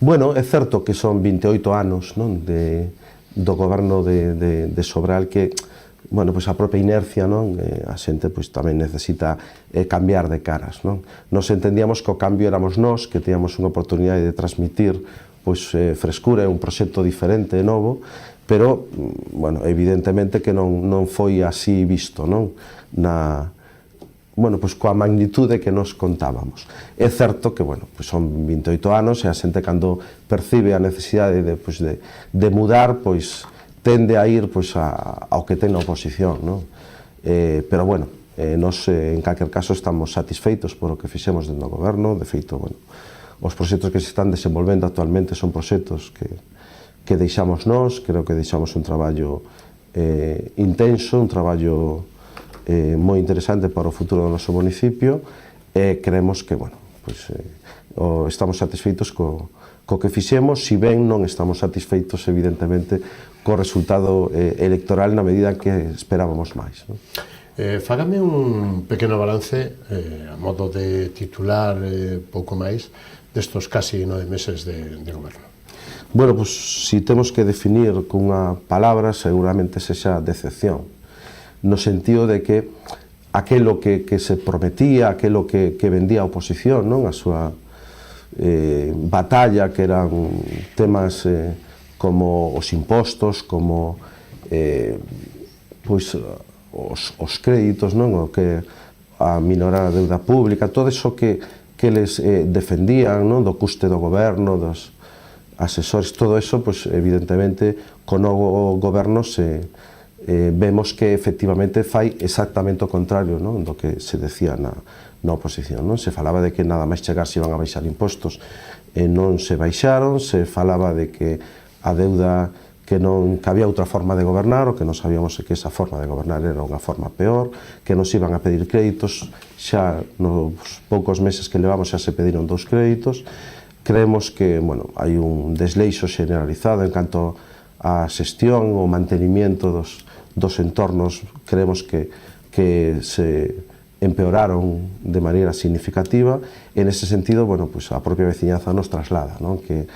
Speaker 8: Bueno, é certo que son 28 anos, non? Do goberno de Sobral que, bueno, pois a propia inercia, non? A xente pois tamén necesita cambiar de caras, non? Nos entendíamos que o cambio éramos nós, que teníamos unha oportunidade de transmitir pois frescura e un proxecto diferente e novo, pero, bueno, evidentemente que non foi así visto, non? Bueno, pois coa magnitude que nos contábamos. É certo que, bueno, pois son 28 anos e a xente cando percibe a necesidade de mudar, pois tende a ir pois ao que ten na oposición, non? Pero, bueno, nós en calquer caso estamos satisfeitos por o que fixemos dentro do goberno. De feito, bueno, os proxectos que se están desenvolvendo actualmente son proxectos que deixamos nós. Creo que deixamos un traballo intenso, un traballo moi interesante para o futuro do noso municipio, e creemos que, bueno, pois, estamos satisfeitos co que fixemos, si ben non estamos satisfeitos, evidentemente, co resultado electoral na medida que esperábamos máis, non?
Speaker 6: Fágame un pequeno balance, a modo de titular pouco máis, destos casi 9 meses de goberno.
Speaker 8: Bueno, pois, si temos que definir cunha palabra, seguramente sexa decepción, no sentido de que aquelo que se prometía, aquelo que vendía a oposición, non? A súa batalla, que eran temas como os impostos, como pois os créditos, non? O que a minorar a deuda pública, todo iso que eles defendían, non? Do custe do goberno, dos asesores, todo iso, pois, evidentemente, co novo goberno vemos que efectivamente fai exactamente o contrario, non? Do que se decía na oposición, non? Se falaba de que nada máis chegar se iban a baixar impostos, e non se baixaron. Se falaba de que a deuda, que había outra forma de gobernar, o que non sabíamos que esa forma de gobernar era unha forma peor, que nos iban a pedir créditos. Xa nos poucos meses que levamos xa se pediron 2 créditos. Creemos que, bueno, hai un desleixo generalizado en canto a xestión, o mantenimiento dos entornos. Creemos que se empeoraron de maneira significativa, e nese sentido, bueno, pues a propia veciñanza nos traslada, non? Que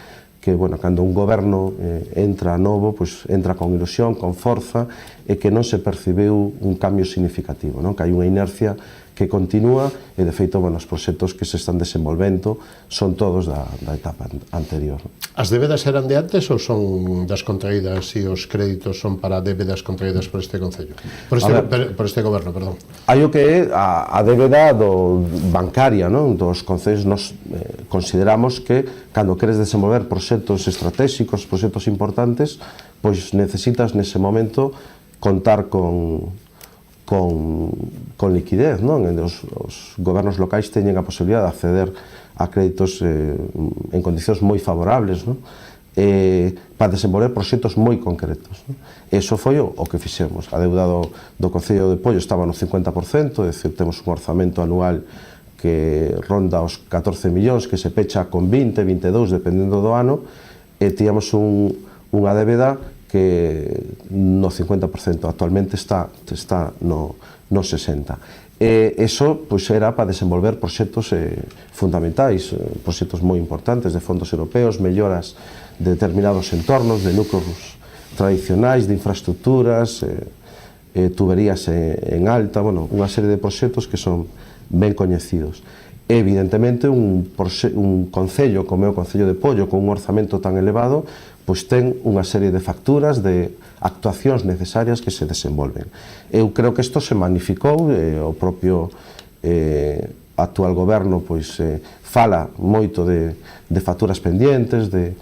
Speaker 8: bueno, cando un goberno entra novo, pues entra con ilusión, con forza, e que non se percibeu un cambio significativo, non? Que hai unha inercia que continúa e, de feito, bueno, os proxectos que se están desenvolvendo son todos da etapa anterior.
Speaker 6: As débedas eran de antes ou son das contraídas e os créditos son para débedas contraídas por este Concello? Por este goberno, perdón.
Speaker 8: Hai o que é a débeda bancaria, non? Dos concellos. Nos consideramos que cando queres desenvolver proxectos estratégicos, proxectos importantes, pois necesitas nese momento contar con liquidez, non? Os gobernos locais teñen a posibilidade de acceder a créditos en condicións moi favorables, non? Para desenvolver proxectos moi concretos, non? Eso foi o que fixemos. A deuda do Concello de Pollo estaba no 50%, é dicir, temos un orzamento anual que ronda os 14 millóns, que se pecha con 20, 22, dependendo do ano, e tíamos unha débeda que no 50%, actualmente está no 60%. Eso pois, era para desenvolver proxectos fundamentais, proxectos moi importantes de fondos europeos, melloras de determinados entornos, de núcleos tradicionais, de infraestructuras, tuberías en alta, bueno, unha serie de proxectos que son ben coñecidos. Evidentemente, un concello como é o Concello de Pollo, con un orzamento tan elevado, pois ten unha serie de facturas de actuacións necesarias que se desenvolven. Eu creo que isto se magnificou, o propio actual goberno pois fala moito de facturas pendientes, de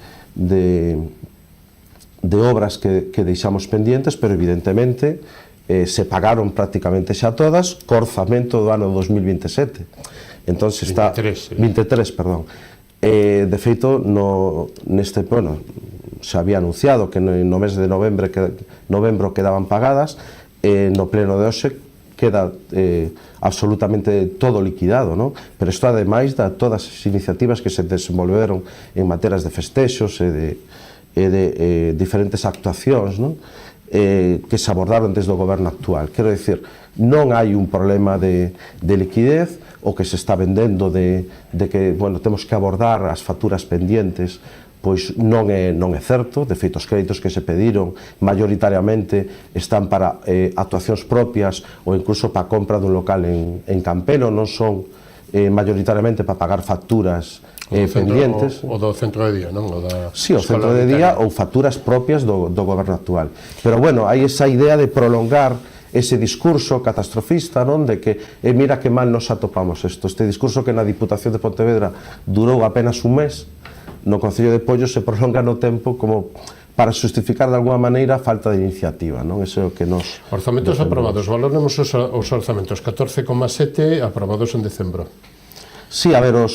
Speaker 8: obras que deixamos pendientes, pero evidentemente se pagaron prácticamente xa todas co orzamento do ano 2027. Entón está 23, perdón. De feito, se había anunciado que no mes de novembro quedaban pagadas, no pleno de hoxe queda absolutamente todo liquidado, non? Pero isto ademais de todas as iniciativas que se desenvolveron en materias de festexos e de diferentes actuacións, non? Que se abordaron desde o goberno actual. Quero dicir, non hai un problema de liquidez, o que se está vendendo de que, bueno, temos que abordar as facturas pendientes, pois non é certo. De feito, os créditos que se pediron maioritariamente están para actuacións propias ou incluso para a compra dun local en Campelo, non son maioritariamente para pagar facturas pendientes.
Speaker 6: O do centro de día, non?
Speaker 8: Si, o centro de día ou facturas propias do goberno actual. Pero, bueno, hai esa idea de prolongar ese discurso catastrofista, non? De que, mira que mal nos atopamos isto. Este discurso que na Diputación de Pontevedra durou apenas un mes, no Concello de Pollo se prolonga no tempo como para justificar de alguma maneira a falta de iniciativa, non? Eso é o que nos...
Speaker 6: Orzamentos aprobados, valoremos os orzamentos, 14,7 aprobados en decembro.
Speaker 8: Sí, a ver, o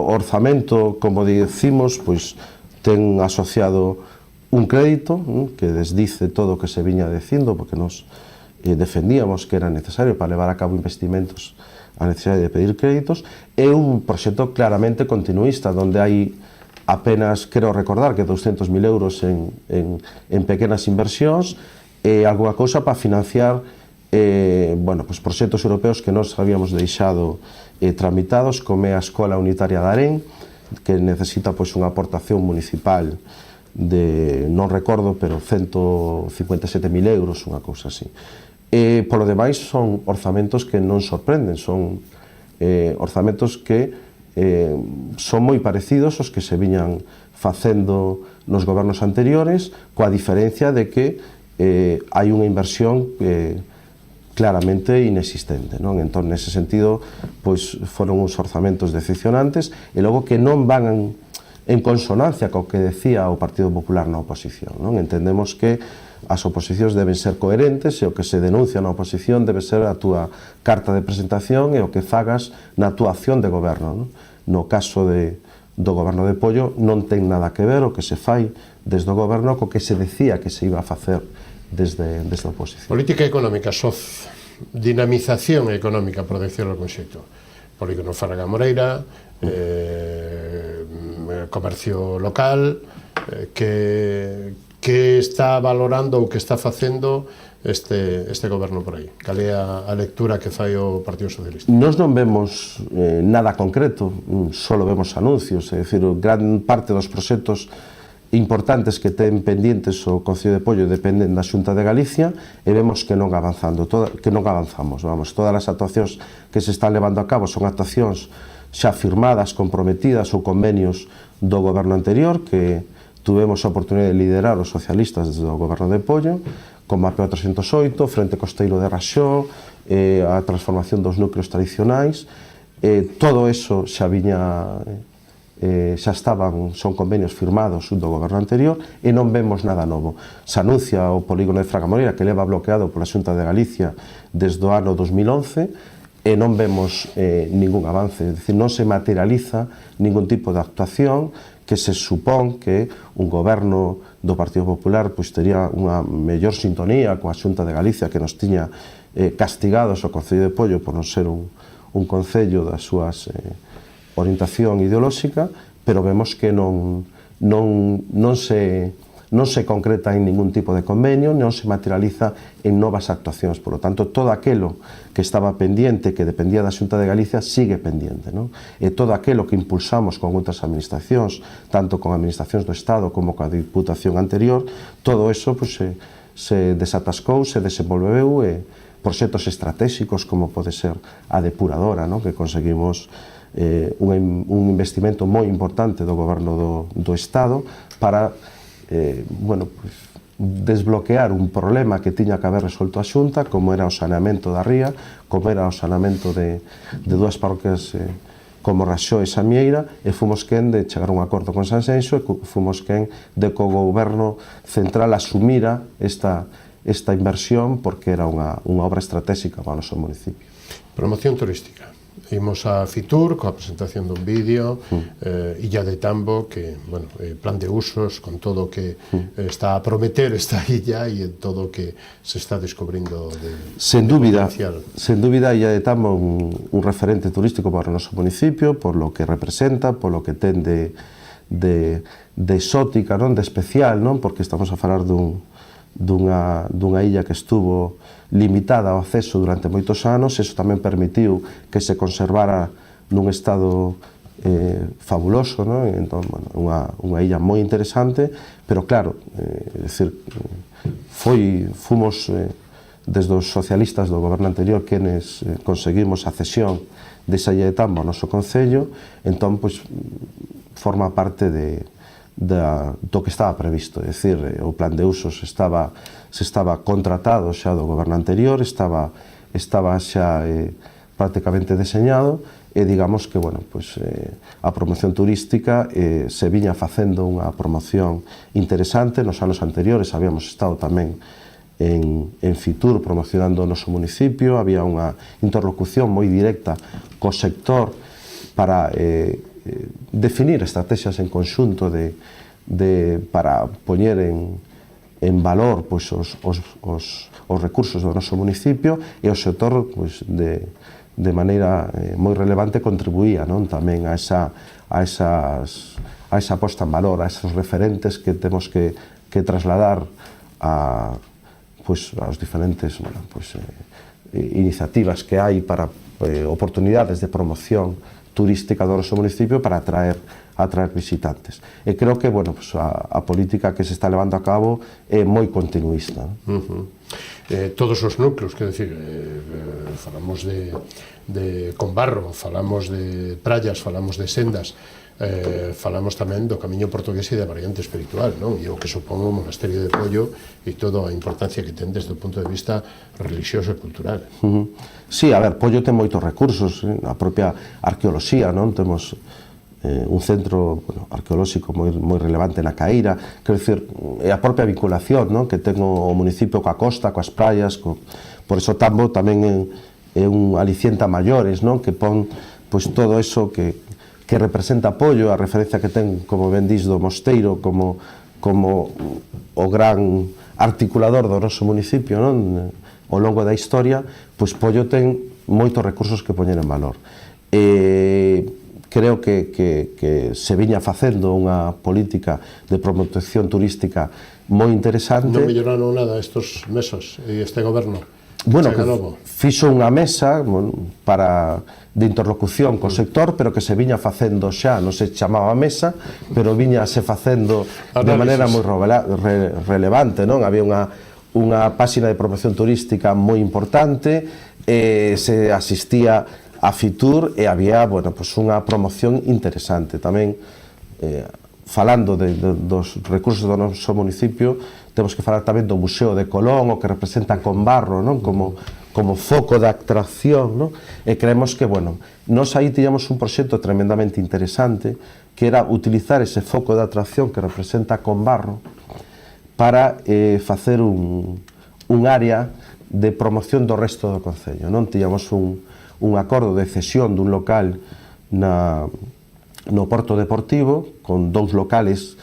Speaker 8: orzamento, como dicimos, pois ten asociado un crédito que desdice todo o que se viña dicindo, porque nos defendíamos que era necesario para levar a cabo investimentos a necesidade de pedir créditos, é un proxecto claramente continuista, onde hai apenas, quero recordar, que 200.000 euros en pequenas inversións e algunha cousa para financiar proxectos europeos que nos habíamos deixado tramitados, como é a Escola Unitaria de Arén, que necesita unha aportación municipal de, non recordo, pero 157.000 euros, unha cousa así. Polo demais, son orzamentos que non sorprenden, son orzamentos que son moi parecidos aos que se viñan facendo nos gobernos anteriores, coa diferencia de que hai unha inversión claramente inexistente, non? Entón, nese sentido, pois foron uns orzamentos decepcionantes e logo que non van en consonancia co que decía o Partido Popular na oposición, non? Entendemos que as oposicións deben ser coherentes e o que se denuncia na oposición debe ser a túa carta de presentación e o que fagas na túa acción de goberno, non? No caso do goberno de Pollo non ten nada que ver o que se fai desde o goberno co que se decía que se iba a facer desde a oposición.
Speaker 6: Política económica, dinamización económica, por decirlo con xeito. Polígono Fáraga Moreira, comercio local, que está valorando ou que está facendo este goberno por aí? Cal é a lectura que fai o Partido Socialista?
Speaker 8: Nós non vemos nada concreto, só vemos anuncios, é dicir, gran parte dos proxectos importantes que ten pendientes o Concello de Pollo dependen da Xunta de Galicia e vemos que non avanzamos, todas as actuacións que se están levando a cabo son actuacións xa firmadas, comprometidas ou convenios do goberno anterior que tuvemos a oportunidade de liderar os socialistas desde o goberno de Pollo, como a PO308, Frente Costeiro de Raxó, a transformación dos núcleos tradicionais, todo eso xa viña, xa estaban, son convenios firmados do goberno anterior e non vemos nada novo. Se anuncia o polígono de Fraga Moreira que leva bloqueado pola Xunta de Galicia desde o ano 2011 e non vemos ningún avance, é dicir, non se materializa ningún tipo de actuación que se supón que un goberno do Partido Popular pois tería unha mellor sintonía coa Xunta de Galicia que nos tiña castigados o Concello de Pollo por non ser un concello das súas orientación ideolóxica, pero vemos que non se concreta en ningún tipo de convenio, non se materializa en novas actuacións. Por lo tanto, todo aquelo que estaba pendiente, que dependía da Xunta de Galicia, sigue pendiente, non? E todo aquelo que impulsamos con outras administracións, tanto con administracións do Estado como coa Diputación anterior, todo eso pues, se desatascou, se desenvolveu e proxectos estratégicos como pode ser a depuradora, non? Que conseguimos un investimento moi importante do goberno do Estado para desbloquear un problema que tiña que haber resolto a Xunta, como era o saneamento da ría, como era o saneamento de dúas parroquias como Raxó e Samieira, e fomos quen de chegar a un acordo con Sanxenxo e fomos quen de que o goberno central asumira esta inversión porque era unha obra estratégica para o noso municipio.
Speaker 6: Promoción turística. Imos a Fitur coa presentación dun vídeo, Illa de Tambo, que, bueno, plan de usos, con todo o que está a prometer esta illa e todo o que se está descubrindo de potencial.
Speaker 8: Sen dúbida, Illa de Tambo é un referente turístico para o noso municipio, por lo que representa, por lo que ten de exótica, non, de especial, non, porque estamos a falar dunha illa que estuvo limitada ao acceso durante moitos anos. Eso tamén permitiu que se conservara nun estado fabuloso, non? Entón, bueno, unha illa moi interesante, pero claro, fomos desde os socialistas do goberno anterior quenes conseguimos a cesión desa Illa de Tambo ao noso concello, entón, pois, forma parte do que estaba previsto, é dicir, o plan de usos se estaba contratado xa do goberno anterior, estaba xa prácticamente deseñado e digamos que, bueno, pues, a promoción turística se viña facendo unha promoción interesante. Nos anos anteriores habíamos estado tamén en Fitur promocionando o noso municipio, había unha interlocución moi directa co sector para definir estrategias en conxunto para poñer en valor pois, os recursos do noso municipio, e o sector pois, de maneira moi relevante contribuía, non, tamén a esa posta en valor, a esos referentes que temos que trasladar aos diferentes iniciativas que hai para oportunidades de promoción turística do noso municipio para atraer visitantes. E creo que, bueno, pues, a política que se está levando a cabo é moi continuista.
Speaker 6: Todos os núcleos, quero dicir, falamos de Combarro, falamos de praias, falamos de sendas, falamos tamén do camiño portugués e da variante espiritual, non? E o que supón o monasterio de Pollo e toda a importancia que ten desde o punto de vista religioso e cultural.
Speaker 8: Sí, a ver, Pollo ten moitos recursos, a propia arqueoloxía, non? Temos un centro arqueolóxico moi relevante na Caíra, quero dicir, é a propia vinculación, non? Que ten o municipio coa costa, coas praias, por eso Tambo tamén é un aliciente a maiores, non? Que pon pois, todo eso que representa Pollo, a referencia que ten, como ben dis, do mosteiro como o gran articulador do noso municipio, non? Ao longo da historia, pois Pollo ten moitos recursos que poñer en valor. Creo que se viña facendo unha política de promoción turística moi interesante.
Speaker 6: Non melloraron nada estes meses e este goberno?
Speaker 8: bueno,
Speaker 6: Chega
Speaker 8: que
Speaker 6: novo.
Speaker 8: fixo unha mesa de interlocución co sector, pero que se viña facendo xa, non se chamaba mesa, pero viña se facendo de maneira moi relevante, non? Había unha páxina de promoción turística moi importante, se asistía a Fitur e había, bueno, pues unha promoción interesante. Tamén, falando dos recursos do noso municipio, temos que falar tamén do Museo de Colón, o que representa Conbarro, non? Como foco de atracción, non? E creemos que, bueno, nós aí tiñamos un proxecto tremendamente interesante, que era utilizar ese foco de atracción que representa Conbarro para facer un área de promoción do resto do concello, non? Tiñamos un acordo de cesión dun local no Porto Deportivo, con 2 locales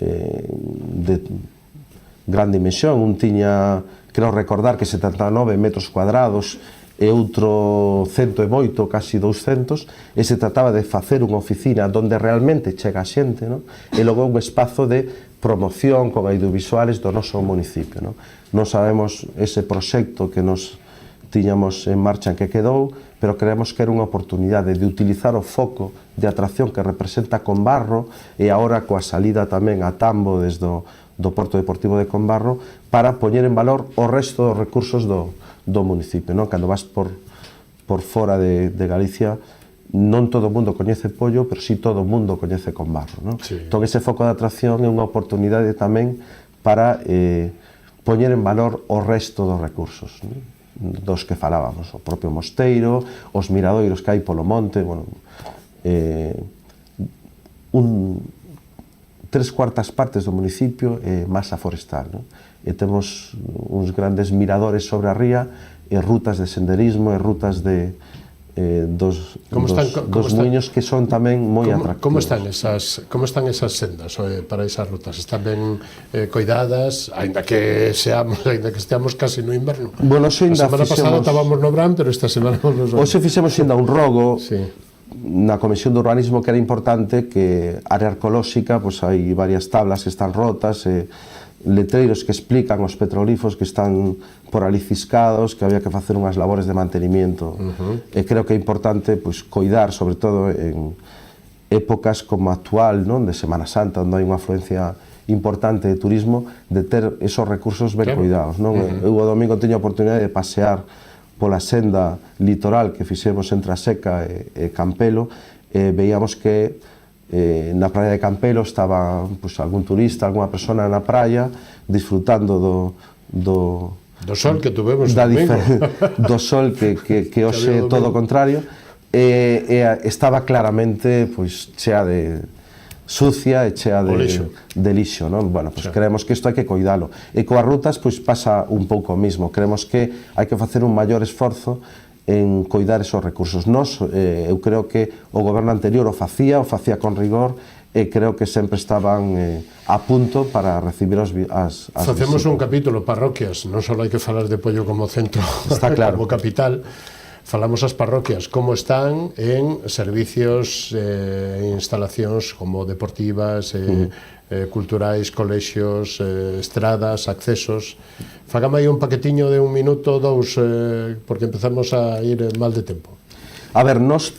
Speaker 8: de gran dimensión. Un tiña, creo recordar, que 79 metros cuadrados e outro 100 e moito, casi 200, e se trataba de facer unha oficina onde realmente chega a xente, non? E logo un espazo de promoción con audiovisuales do noso municipio, non? Non sabemos ese proxecto que nos tiñamos en marcha en que quedou, pero creemos que era unha oportunidade de utilizar o foco de atracción que representa Conbarro e agora coa salida tamén a Tambo desde do Porto Deportivo de Conbarro para poñer en valor o resto dos recursos do municipio, non? Cando vas por fora de Galicia, non todo o mundo coñece Pollo, pero si todo o mundo coñece Conbarro, non?
Speaker 6: Sí.
Speaker 8: Entón ese foco de atracción é unha oportunidade tamén para poñer en valor o resto dos recursos, non? Dos que falábamos, o propio mosteiro, os miradoiros que hai polo monte, bueno, 3/4 partes do municipio é masa forestal, non? E temos uns grandes miradores sobre a ría e rutas de senderismo e rutas dos muiños que son tamén moi atractivos.
Speaker 6: Como están esas sendas para esas rutas? Están ben coidadas, aínda que esteamos casi no inverno?
Speaker 8: Bueno, a
Speaker 6: semana pasada estábamos no verán, pero esta semana
Speaker 8: hoxe fixemos ainda un rogo
Speaker 6: sí.
Speaker 8: Na Comisión de Urbanismo, que era importante que área arqueolóxica, pois hai varias tablas que están rotas, letreiros que explican os petroglifos que están por ali ciscados, que había que facer unhas labores de mantenimiento. E creo que é importante pois coidar, sobre todo en épocas como a actual, non? De Semana Santa, onde hai unha afluencia importante de turismo, de ter esos recursos ben coidados, non? Eu o domingo teño a oportunidade de pasear pola senda litoral que fixemos entre a Seca e Campelo, veíamos que na praia de Campelo estaba pues, algún turista, alguna persona na praia disfrutando do
Speaker 6: sol que tuvemos
Speaker 8: do sol que hoxe é todo o contrario, e estaba claramente pues, chea de sucia e chea de lixo, non? Bueno, pues creemos que isto hai que coidalo. E coas rutas, pues pasa un pouco o mismo. Creemos que hai que facer un maior esforzo en coidar esos recursos. Nos, eu creo que o goberno anterior o facía con rigor, e creo que sempre estaban a punto para recibir as
Speaker 6: Facemos un capítulo, parroquias, non só hai que falar de Pollo como centro,
Speaker 8: está claro.
Speaker 6: Como capital. Falamos as parroquias, como están en servicios e instalacións como deportivas, culturais, colexios, estradas, accesos. Fagame aí un paquetiño de 1 minuto, 2, porque empezamos a ir mal de tempo.
Speaker 8: A ver, nos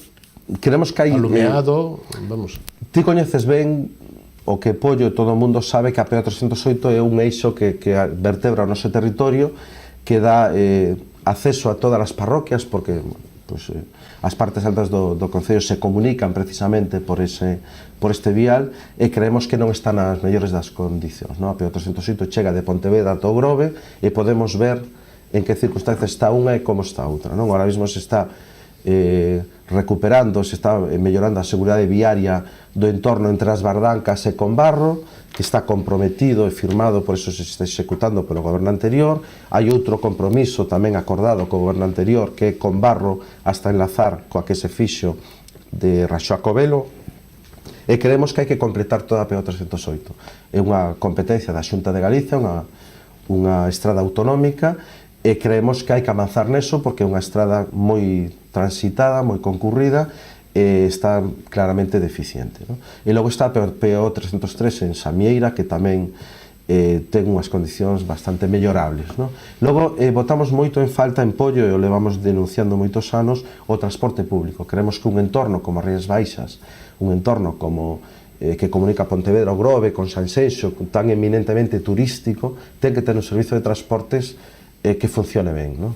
Speaker 8: queremos que hai...
Speaker 6: Alumeado, vamos.
Speaker 8: Ti coñeces ben o que Pollo, todo o mundo sabe que a PO308 é un eixo que vertebra o noso territorio, que dá acceso a todas as parroquias, porque pues, as partes altas do concello se comunican precisamente por este vial, e creemos que non está nas mellores das condicións, non? A PO308 chega de Pontevedra a Grove e podemos ver en que circunstancias está unha e como está a outra, non? Ahora mesmo se está recuperando, se está mellorando a seguridade viaria do entorno entre as Bardancas e Conbarro, que está comprometido e firmado, por eso se está executando polo goberno anterior. Hai outro compromiso tamén acordado co goberno anterior, que é Conbarro hasta enlazar coa que se fixo de Raxoa Covelo, e creemos que hai que completar toda a PO308. É unha competencia da Xunta de Galicia, unha estrada autonómica, e creemos que hai que avanzar neso, porque é unha estrada moi transitada, moi concurrida, está claramente deficiente, non? E logo está a PO303 en Samieira, que tamén ten unhas condicións bastante mellorables, non? Logo, botamos moito en falta en Pollo, e o levamos denunciando moitos anos, o transporte público. Queremos que un entorno como as Rías Baixas, un entorno como que comunica Pontevedra ao Grove con Sanxenxo, tan eminentemente turístico, ten que ter un servizo de transportes que funcione ben, non?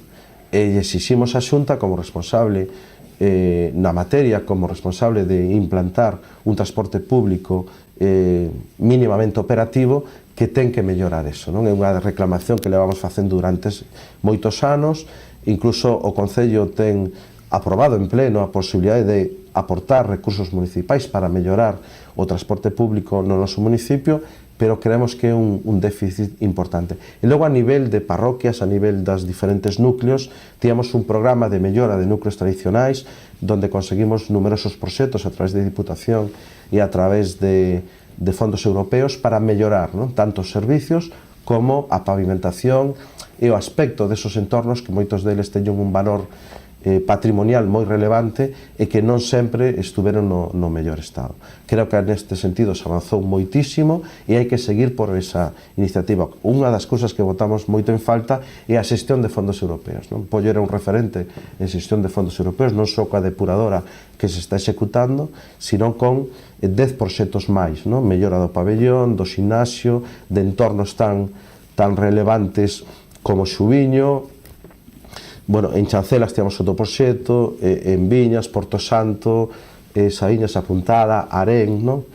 Speaker 8: E exiximos a Xunta como responsable na materia, como responsable de implantar un transporte público mínimamente operativo, que ten que mellorar eso, non? É unha reclamación que levamos facendo durante moitos anos. Incluso o Concello ten aprobado en pleno a posibilidade de aportar recursos municipais para mellorar o transporte público no noso municipio, pero creemos que é un déficit importante. E logo, a nivel de parroquias, a nivel das diferentes núcleos, tínhamos un programa de mellora de núcleos tradicionais, donde conseguimos numerosos proxectos a través de Diputación e a través de fondos europeos para mellorar, non? Tanto os servicios como a pavimentación e o aspecto desos entornos, que moitos deles teñen un valor patrimonial moi relevante e que non sempre estuveron no mellor estado. Creo que neste sentido se avanzou moitísimo e hai que seguir por esa iniciativa. Unha das cousas que botamos moito en falta é a xestión de fondos europeos, non? Pollo era un referente en xestión de fondos europeos, non só coa depuradora que se está executando, sino con 10 proxectos máis, non? Mellora do pabellón, do ximnasio, de entornos tan relevantes como Xubiño. Bueno, en Chancelas temos outro proxecto, en Viñas, Porto Santo, Saíñas Apuntada, Arén, non?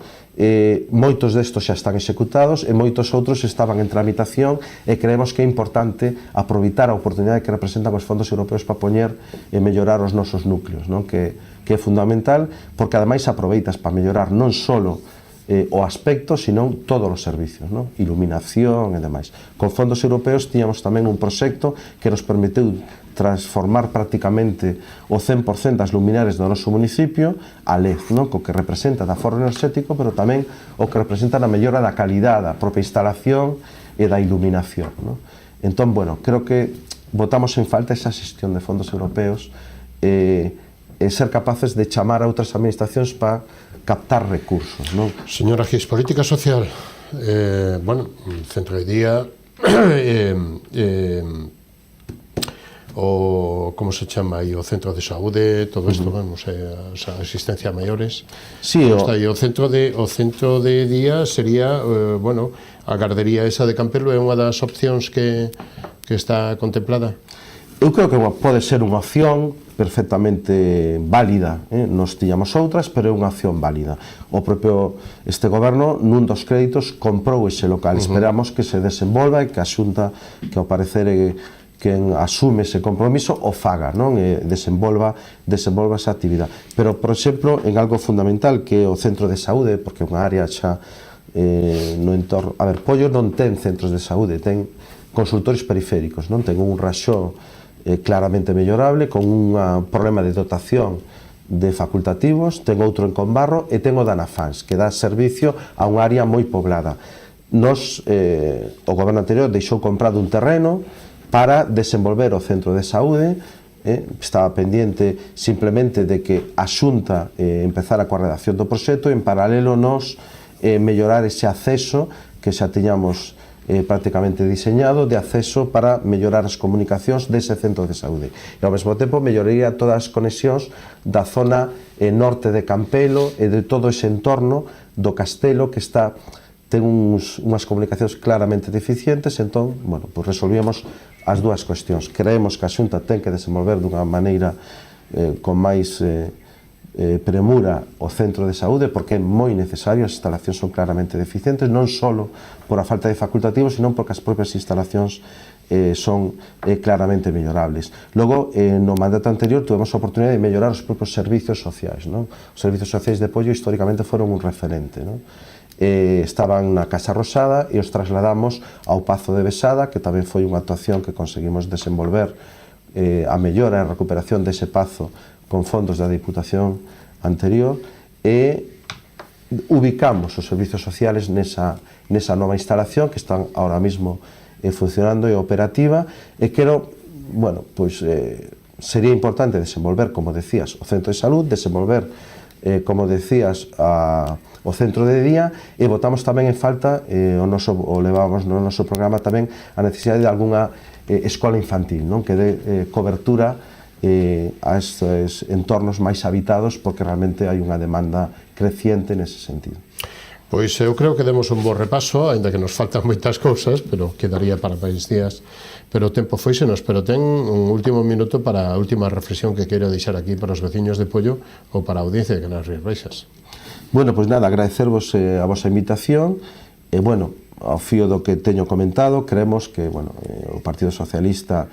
Speaker 8: Moitos destos xa están executados e moitos outros estaban en tramitación, e creemos que é importante aproveitar a oportunidade que representan os fondos europeos para poñer e mellorar os nosos núcleos, non? Que é fundamental, porque ademais aproveitas para mellorar non só o aspecto, sino todos os servicios, non? Iluminación e demais. Con fondos europeos tiñamos tamén un proxecto que nos permitiu transformar prácticamente o 100% das luminarias do noso municipio a LED, non? Co que representa da forro enerxético, pero tamén o que representa na mellora da calidad da propia instalación e da iluminación, non? Entón, bueno, creo que botamos en falta esa xestión de fondos europeos e ser capaces de chamar a outras administracións para captar recursos, non?
Speaker 6: Señora Gis, política social, bueno, centro de día, o como se chama aí, o centro de saúde, todo isto, vamos, a asistencia a maiores.
Speaker 8: Sí,
Speaker 6: o centro de día sería, bueno, a gardería esa de Campelo é unha das opcións que está contemplada.
Speaker 8: Eu creo que pode ser unha opción perfectamente válida, nos tiñamos outras, pero é unha opción válida. O propio este goberno, nun dos créditos, comprou ese local. Esperamos que se desenvolva e que a Xunta, que ao parecer quen asume ese compromiso, o faga, non? E desenvolva esa actividade. Pero, por exemplo, en algo fundamental, que é o centro de saúde, porque é unha área xa no entorno... A ver, Pollo non ten centros de saúde, ten consultorios periféricos, non? Ten un raxó claramente mellorable, con un problema de dotación de facultativos, ten outro en Conbarro e ten o Danafans, que dá servicio a unha área moi poblada. O goberno anterior deixou comprado un terreno para desenvolver o centro de saúde, estaba pendiente simplemente de que a Xunta empezara coa redacción do proxecto e en paralelo nos mellorar ese acceso que xa tiñamos prácticamente diseñado, de acceso para mellorar as comunicacións dese centro de saúde. E ao mesmo tempo melloraría todas as conexións da zona norte de Campelo e de todo ese entorno do castelo que ten unhas comunicacións claramente deficientes. Entón, bueno, pues resolvíamos as dúas cuestións. Creemos que a Xunta ten que desenvolver dunha maneira con máis premura o centro de saúde, porque é moi necesario, as instalacións son claramente deficientes, non só por a falta de facultativos, sino porque as propias instalacións son claramente mellorables. Logo, no mandato anterior tuvemos a oportunidade de mellorar os propios servicios sociais, non? Os servicios sociais de Pollo históricamente foron un referente, non? Estaban na Casa Rosada e os trasladamos ao Pazo de Besada, que tamén foi unha actuación que conseguimos desenvolver a mellora e a recuperación dese pazo con fondos da Diputación anterior, e ubicamos os servicios sociales nesa nova instalación que están ahora mismo funcionando e operativa, e quero, bueno, pois sería importante desenvolver, como decías, o centro de salud, desenvolver como decías, o centro de día, e botamos tamén en falta, o levábamos no noso programa tamén, a necesidade de algunha escola infantil, non, que dé cobertura a estes entornos máis habitados, porque realmente hai unha demanda creciente nese sentido.
Speaker 6: Pois eu creo que demos un bo repaso, aínda que nos faltan moitas cousas, pero quedaría para máis días, pero o tempo foisenos, pero ten un último minuto para a última reflexión que quero deixar aquí para os veciños de Pollo ou para a audiencia de Canal Rías Baixas.
Speaker 8: Bueno, pois nada, agradecervos a vosa invitación, e, bueno, ao fío do que teño comentado, creemos que, bueno, o Partido Socialista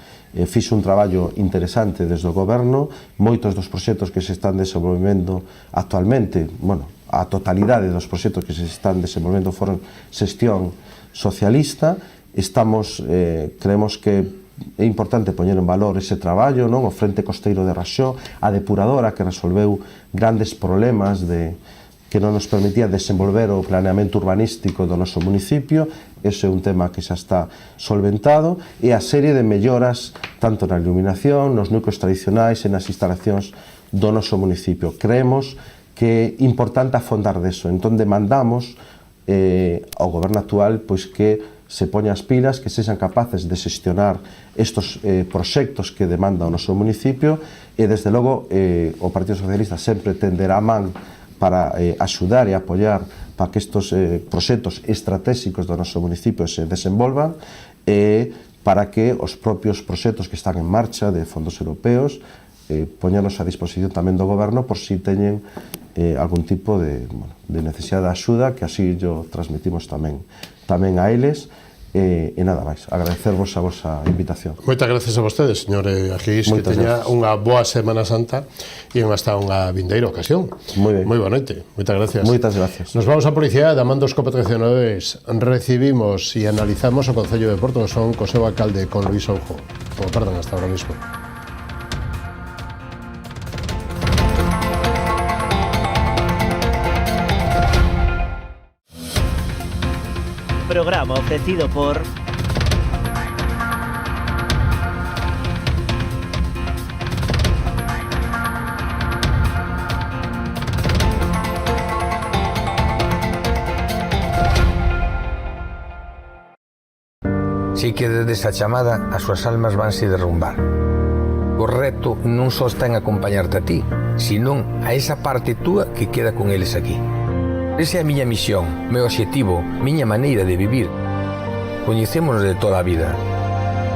Speaker 8: fixo un traballo interesante desde o Goberno, moitos dos proxectos que se están desenvolvendo actualmente, bueno, a totalidade dos proxectos que se están desenvolvendo foron xestión socialista. Creemos que é importante poñer en valor ese traballo, non? O Frente Costeiro de Raxó, a depuradora que resolveu grandes problemas que non nos permitía desenvolver o planeamento urbanístico do noso municipio. Ese é un tema que xa está solventado, e a serie de melloras tanto na iluminación, nos núcleos tradicionais e nas instalacións do noso municipio. Creemos que é importante afondar deso, entón demandamos ao goberno actual pois que se poña as pilas, que sexan capaces de xestionar estos proxectos que demanda o noso municipio, e desde logo o Partido Socialista sempre tenderá a man para axudar e apoiar para que estes proxectos estratégicos do noso municipio se desenvolvan, e para que os propios proxectos que están en marcha de fondos europeos poñanos a disposición tamén do goberno por si teñen algún tipo de necesidade de axuda, que así yo transmitimos tamén a eles. E nada máis, agradecervos a vosa invitación.
Speaker 6: Moitas gracias a vostedes, señor Arquís, que teña unha boa Semana Santa e hasta unha vindeira ocasión. Moi boa noite, moitas gracias.
Speaker 8: Moitas gracias.
Speaker 6: Nos vamos a publicidade, da man dos copatrocinadores. Recibimos e analizamos o Concello de Porto Son co seu alcalde, con Luís Oujo. Perdón, hasta ahora mismo.
Speaker 1: Programa ofrecido por
Speaker 4: Si quededes a chamada, as súas almas vanse derrumbar. O reto non só está en acompañarte a ti, senón a esa parte túa que queda con eles aquí. Esa é a miña misión, meu obxectivo, miña maneira de vivir. Coñecémonos de toda a vida.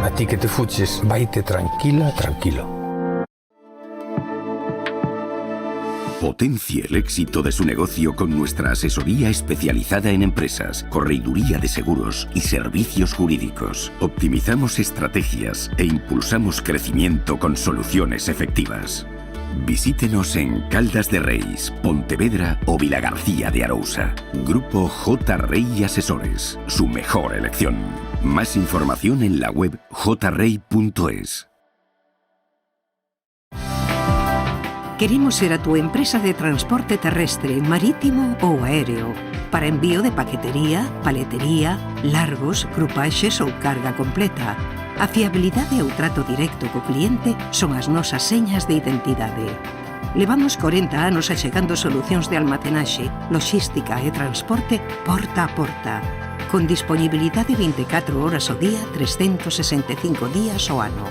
Speaker 4: A ti que te fuches, vaite tranquila, tranquilo.
Speaker 5: Potencie el éxito de su negocio con nuestra asesoría especializada en empresas, correduría de seguros y servicios jurídicos. Optimizamos estrategias e impulsamos crecimiento con soluciones efectivas. Visítenos en Caldas de Reis, Pontevedra o Vilagarcía de Arousa. Grupo J. Rey Asesores, su mejor elección. Más información en la web jrey.es.
Speaker 2: Queremos ser a tu empresa de transporte terrestre, marítimo ou aéreo, para envío de paquetería, paletería, largos, grupaxes ou carga completa. A fiabilidade e o trato directo co cliente son as nosas señas de identidade. Levamos 40 anos achegando solucións de almacenaxe, logística e transporte porta a porta, con disponibilidade 24 horas ao día, 365 días ao ano.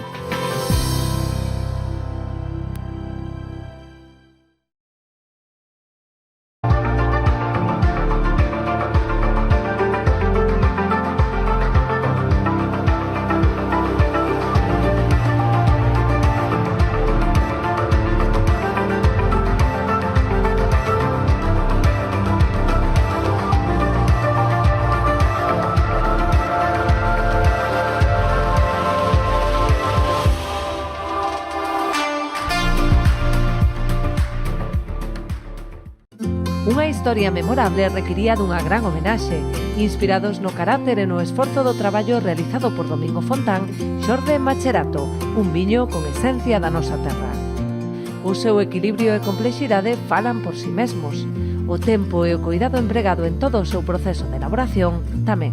Speaker 3: Unha historia memorable requiría dunha gran homenaxe, inspirados no carácter e no esforzo do traballo realizado por Domingo Fontán, xorde Macherato, un viño con esencia da nosa terra. O seu equilibrio e complexidade falan por si mesmos. O tempo e o cuidado empregado en todo o seu proceso de elaboración tamén.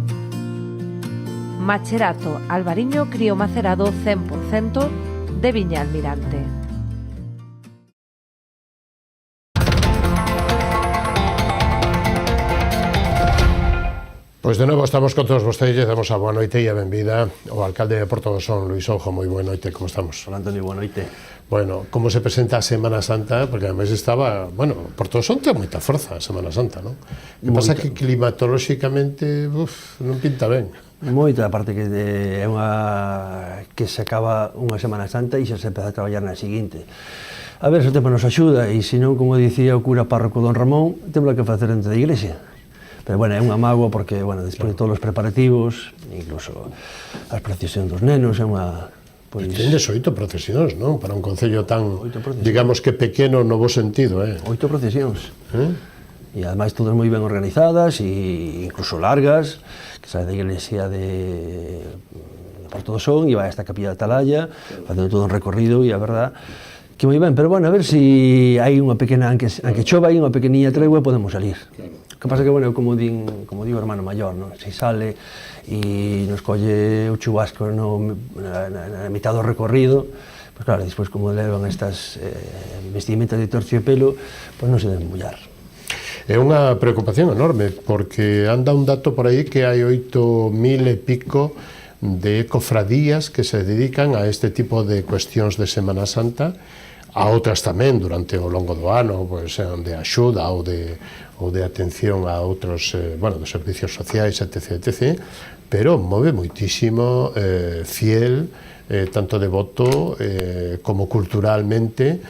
Speaker 3: Macherato, albariño crío macerado 100% de Viña Almirante.
Speaker 6: Pois de novo estamos con todos vostedes, damos a boa noite e a benvida ao alcalde de Porto do Son, Luís Onjo. Moi boa noite, como estamos?
Speaker 9: Hola, Antonio, boa noite.
Speaker 6: Bueno, como se presenta a Semana Santa? Porque ademais estaba, bueno, Porto do Son ten moita forza a Semana Santa, non? Que pasa que climatolóxicamente non pinta ben.
Speaker 9: Moita, aparte que é unha que se acaba unha Semana Santa e xa se empeza a traballar na seguinte. A ver se o tempo nos axuda e se non, como dicía o cura párroco don Ramón, temos que facer dentro da iglesia. Pero, bueno, é unha mágoa porque, bueno, despois de todos os preparativos, incluso as procesións dos nenos, é unha...
Speaker 6: Pois... Ten 18 procesións, non? Para un concello tan, digamos que pequeno no bo sentido,
Speaker 9: 8 procesións. E, ademais, todas moi ben organizadas e incluso largas, que sae da iglesia de Porto do Son e vai a esta capilla de Atalaya, facendo todo un recorrido e, a verdad, que moi ben. Pero, bueno, a ver se hai unha pequena, aunque chova, hai unha pequeniña tregua e podemos salir. O que pasa que, bueno, como digo o hermano maior, non? Se sale e nos colle o chubasco na mitad do recorrido, pois claro, despois como levan estas vestimentas de terciopelo, pois non se deben mullar.
Speaker 6: É unha preocupación enorme, porque anda un dato por aí que hai 8.000 e pico de cofradías que se dedican a este tipo de cuestións de Semana Santa, a outras tamén durante o longo do ano, pois sean de axuda ou de atención a outros, bueno, de servicios sociais, etc, etc, pero move moitísimo fiel, tanto devoto como culturalmente,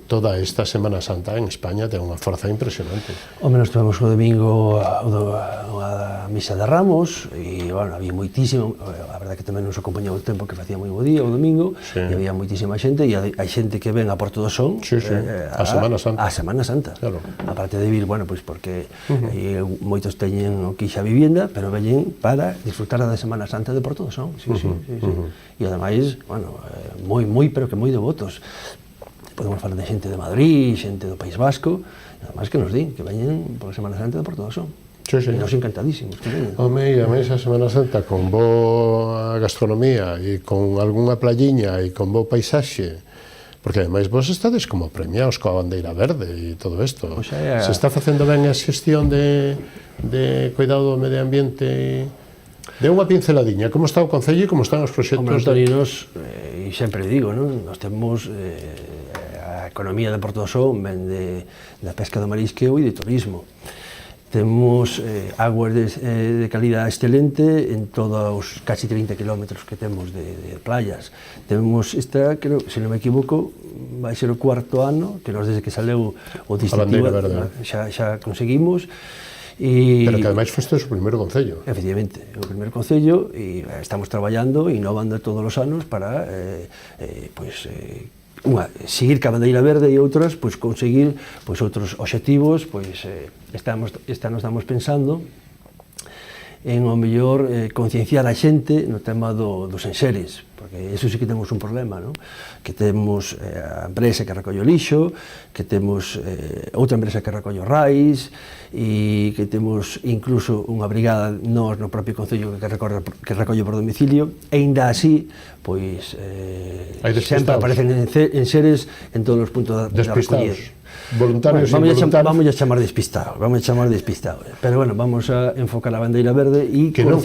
Speaker 6: toda esta Semana Santa en España ten unha forza impresionante.
Speaker 9: O menos tivemos o domingo a misa de Ramos e, bueno, había moitísimo, a verdade que tamén nos acompañou o tempo que facía moi bo día o domingo, e había moitísima xente, e hai xente que ven a Porto do Son
Speaker 6: a Semana Santa.
Speaker 9: A Semana Santa.
Speaker 6: Claro.
Speaker 9: Aparte de vir, bueno, pois porque moitos teñen o quixa vivienda, pero veñen para disfrutar da Semana Santa de Porto do Son. E ademais, bueno, pero que moi devotos. Podemos falar de xente de Madrid, xente do País Vasco, e ademais que nos din que veñen por a Semana Santa de Porto do Son. E nos encantadísimos que veñen.
Speaker 6: Home, e a mesa Semana Santa con boa gastronomía e con algunha playiña e con bo paisaxe, porque ademais vos estades como premiados coa bandeira verde e todo isto. Se está facendo ben a xestión de cuidado do medio ambiente. De unha pinceladiña, como está o Concello e como están os proxectos?
Speaker 9: Hombre, Antonio, e sempre digo, non? Nos temos a economía de Porto do Son ven da pesca do marisqueo e de turismo. Temos aguas de calidad excelente en todos os casi 30 kilómetros que temos de playas. Temos esta, creo, se non me equivoco, vai ser o 4º ano que nos desde que saleu o distintivo xa conseguimos.
Speaker 6: Pero que ademais fostes o primeiro concello.
Speaker 9: Efectivamente, o primeiro concello, e estamos traballando, innovando todos os anos para seguir ca bandeira verde e outras, conseguir outros obxectivos. Este ano estamos pensando en o mellor concienciar a xente no tema dos enxeres, porque eso sí que temos un problema, non? Que temos a empresa que recolle o lixo, que temos outra empresa que recolle o raíz, e que temos incluso unha brigada no propio Concello que recolle por domicilio, e ainda así, sempre aparecen enxeres en todos os puntos da recollida.
Speaker 6: Voluntarios e
Speaker 9: involuntarios. Vamos a chamar despistados. Pero, bueno, vamos a enfocar a bandeira verde e
Speaker 6: que non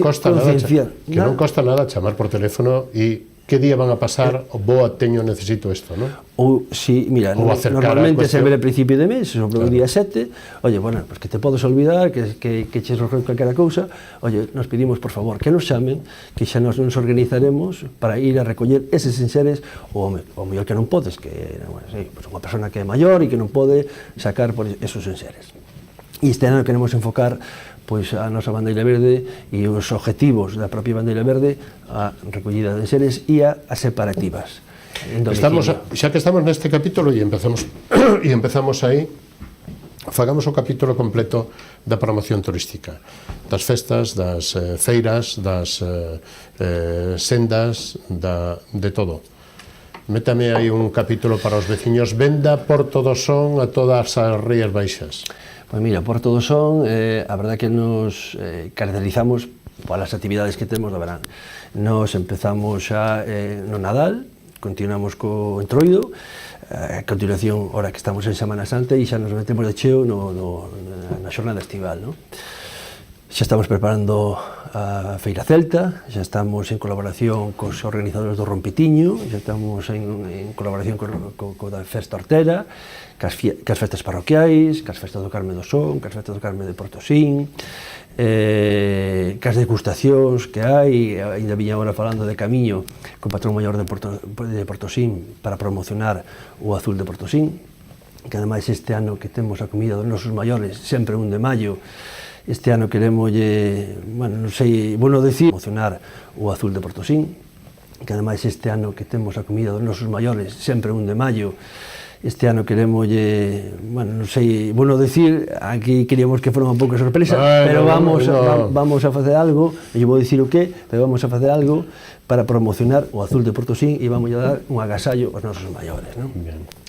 Speaker 6: costa nada chamar por teléfono e que día van a pasar, boa, necesito isto, non?
Speaker 9: Ou, si, mira, normalmente sempre a principio de mes, sobre o día 7, oye, bueno, pues que te podes olvidar, que ches calquera cousa, oye, nos pedimos, por favor, que nos chamen, que xa nos organizaremos para ir a recoller eses enxeres, ou mellor que non podes, que unha persona que é maior e que non pode sacar por esos enxeres. E este ano queremos enfocar a nosa bandeira verde e os objetivos da propia bandeira verde a recollida de enxeres e a separativas.
Speaker 6: Xa que estamos neste capítulo e empezamos aí, fagamos o capítulo completo da promoción turística, das festas, das feiras, das sendas, de todo. Métame aí un capítulo para os veciños. Venda Porto do Son a todas as Rías Baixas.
Speaker 9: Pois mira, Porto do Son, a verdade que nos caracterizamos polas actividades que temos do verán. Nos empezamos xa no Nadal, continuamos co Entroido, a continuación, ahora que estamos en Semana Santa, e xa nos metemos de cheo na xornada estival, non? Xa estamos preparando a Feira Celta, xa estamos en colaboración cos organizadores do Rompitiño, xa estamos en colaboración co da Festa Hortera, cas festas parroquiais, cas festas do Carme do Son, cas festas do Carme de Portosín, cas degustacións que hai, ainda viña agora falando de camiño co patrón maior de Portosín para promocionar o azul de Portosín, que ademais este ano que temos a comida dos nosos maiores, sempre 1 de maio, este ano queremos, bueno, non sei, bueno decir, promocionar o azul de Portosín, que ademais este ano que temos a comida dos nosos maiores, sempre 1 de maio, este ano queremos, bueno, non sei, bueno decir, aquí queríamos que fora un pouco sorpresa, pero vamos a facer algo, e vou dicir o que, pero vamos a facer algo para promocionar o azul de Portosín e vamos a dar un agasallo aos nosos maiores, non?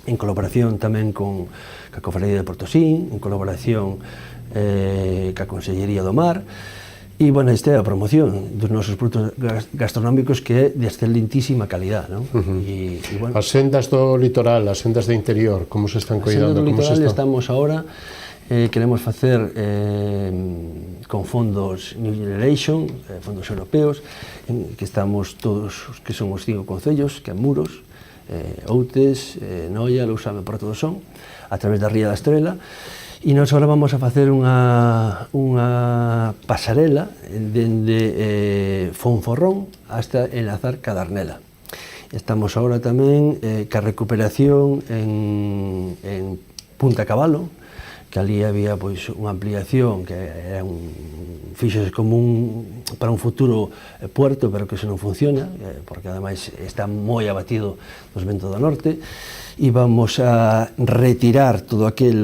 Speaker 9: En colaboración tamén con a Cofradía de Portosín, en colaboración ca Consellería do Mar, e, bueno, esta é a promoción dos nosos produtos gastronómicos que é de excelentísima calidad, non? E, bueno,
Speaker 6: as sendas do litoral, as sendas de interior, como se están cuidando?
Speaker 9: As sendas do litoral estamos agora, queremos facer con fondos New Generation, fondos europeos, que estamos todos os que son os 5 concellos, que é Muros, Outes, Noia, Lousame e Porto do Son, a través da Ría da Estrela, e nós agora vamos a facer unha pasarela dende Fonforrón hasta enlazar Cadarnela. Estamos agora tamén ca recuperación en Punta Cabalo, que ali había pois unha ampliación que era fíxose como para un futuro puerto, pero que se non funciona, porque ademais está moi abatido dos ventos do norte, e vamos a retirar todo aquel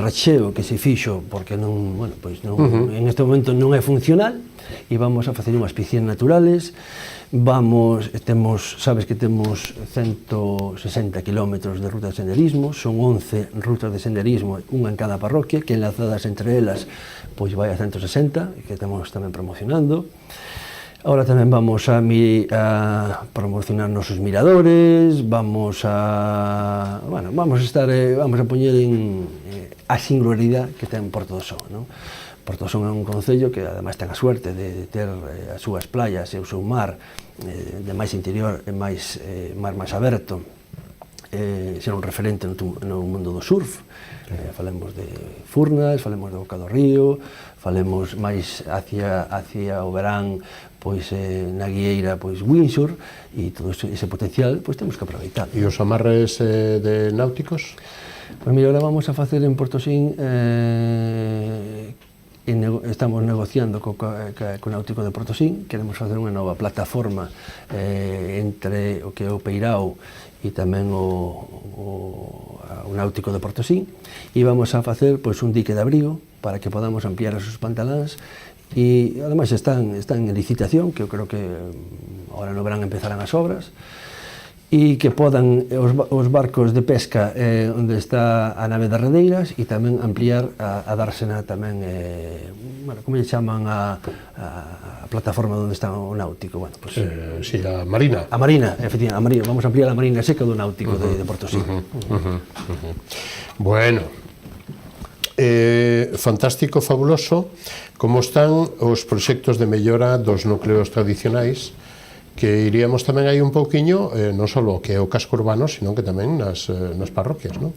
Speaker 9: racheo que se fixo, porque non, bueno, pois non, en este momento non é funcional, e vamos a facer unhas piscinas naturales. Sabes que temos 160 kilómetros de ruta de senderismo, son 11 rutas de senderismo, unha en cada parroquia, que enlazadas entre elas pois vai a 160, que estamos tamén promocionando. Ahora tamén vamos a promocionar nosos miradores, vamos a poñer a singularidade que ten Porto do Son, non? Porto do Son é un concello que ademais ten a suerte de ter as súas playas e o seu mar de máis interior e mar máis aberto, ser un referente no mundo do surf. Falemos de Furnas, falemos de Boca do Río, falemos máis hacia o verán, pois na Guieira, pois Windsor, e todo ese potencial pois temos que aproveitar.
Speaker 6: E os amarres de náuticos?
Speaker 9: Pois mira, ahora vamos a facer en Portosín, estamos negociando co Náutico de Portosín, queremos facer unha nova plataforma entre o que é o Peirao e tamén o Náutico de Portosín, e vamos a facer pois un dique de abrigo para que podamos ampliar os seus pantaláns, e ademais están en licitación, que eu creo que ahora no verán empezarán as obras, e que podan os barcos de pesca onde está a nave das redeiras, e tamén ampliar a dársena tamén, como lle chaman a plataforma onde está o náutico, bueno, pues,
Speaker 6: si, a marina.
Speaker 9: A marina, efectivamente, vamos a ampliar a marina seca do náutico de Portosín.
Speaker 6: Bueno, fantástico, fabuloso. Como están os proxectos de mellora dos núcleos tradicionais, que iríamos tamén aí un pouquiño, non só que é o casco urbano, sino que tamén nas parroquias, non?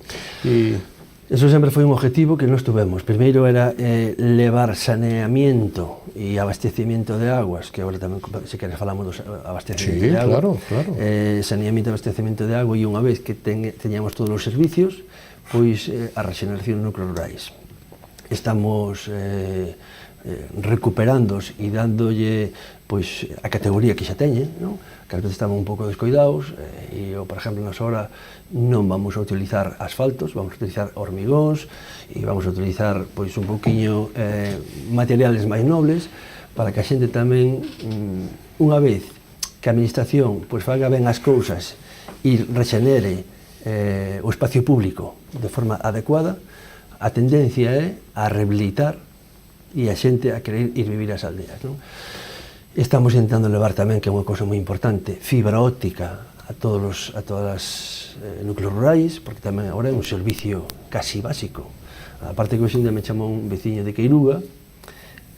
Speaker 9: Eso sempre foi un objetivo que nós tuvemos. Primeiro era levar saneamiento e abastecimiento de aguas, que agora tamén, se queres, falamos do abastecimiento de agua.
Speaker 6: Claro.
Speaker 9: Saneamiento e abastecimiento de agua, e unha vez que teñamos todos os servicios, pois a regeneración dos núcleos rurais. Estamos recuperándoos e dándolle pois a categoría que xa teñen, non? Que ás veces estaban un pouco descoidados, e por exemplo, nós agora non vamos a utilizar asfaltos, vamos a utilizar hormigóns, e vamos a utilizar pois un pouquiño materiales máis nobles, para que a xente tamén, unha vez que a administración pois faga ben as cousas e rexenere o espacio público de forma adecuada, a tendencia é a rehabilitar e a xente a querer ir vivir ás aldeas, non? Estamos intentando levar tamén, que é unha cousa moi importante, fibra óptica a todos os núcleos rurais, porque tamén agora é un servicio casi básico. A parte que hoxe ainda me chamou un veciño de Queiruga,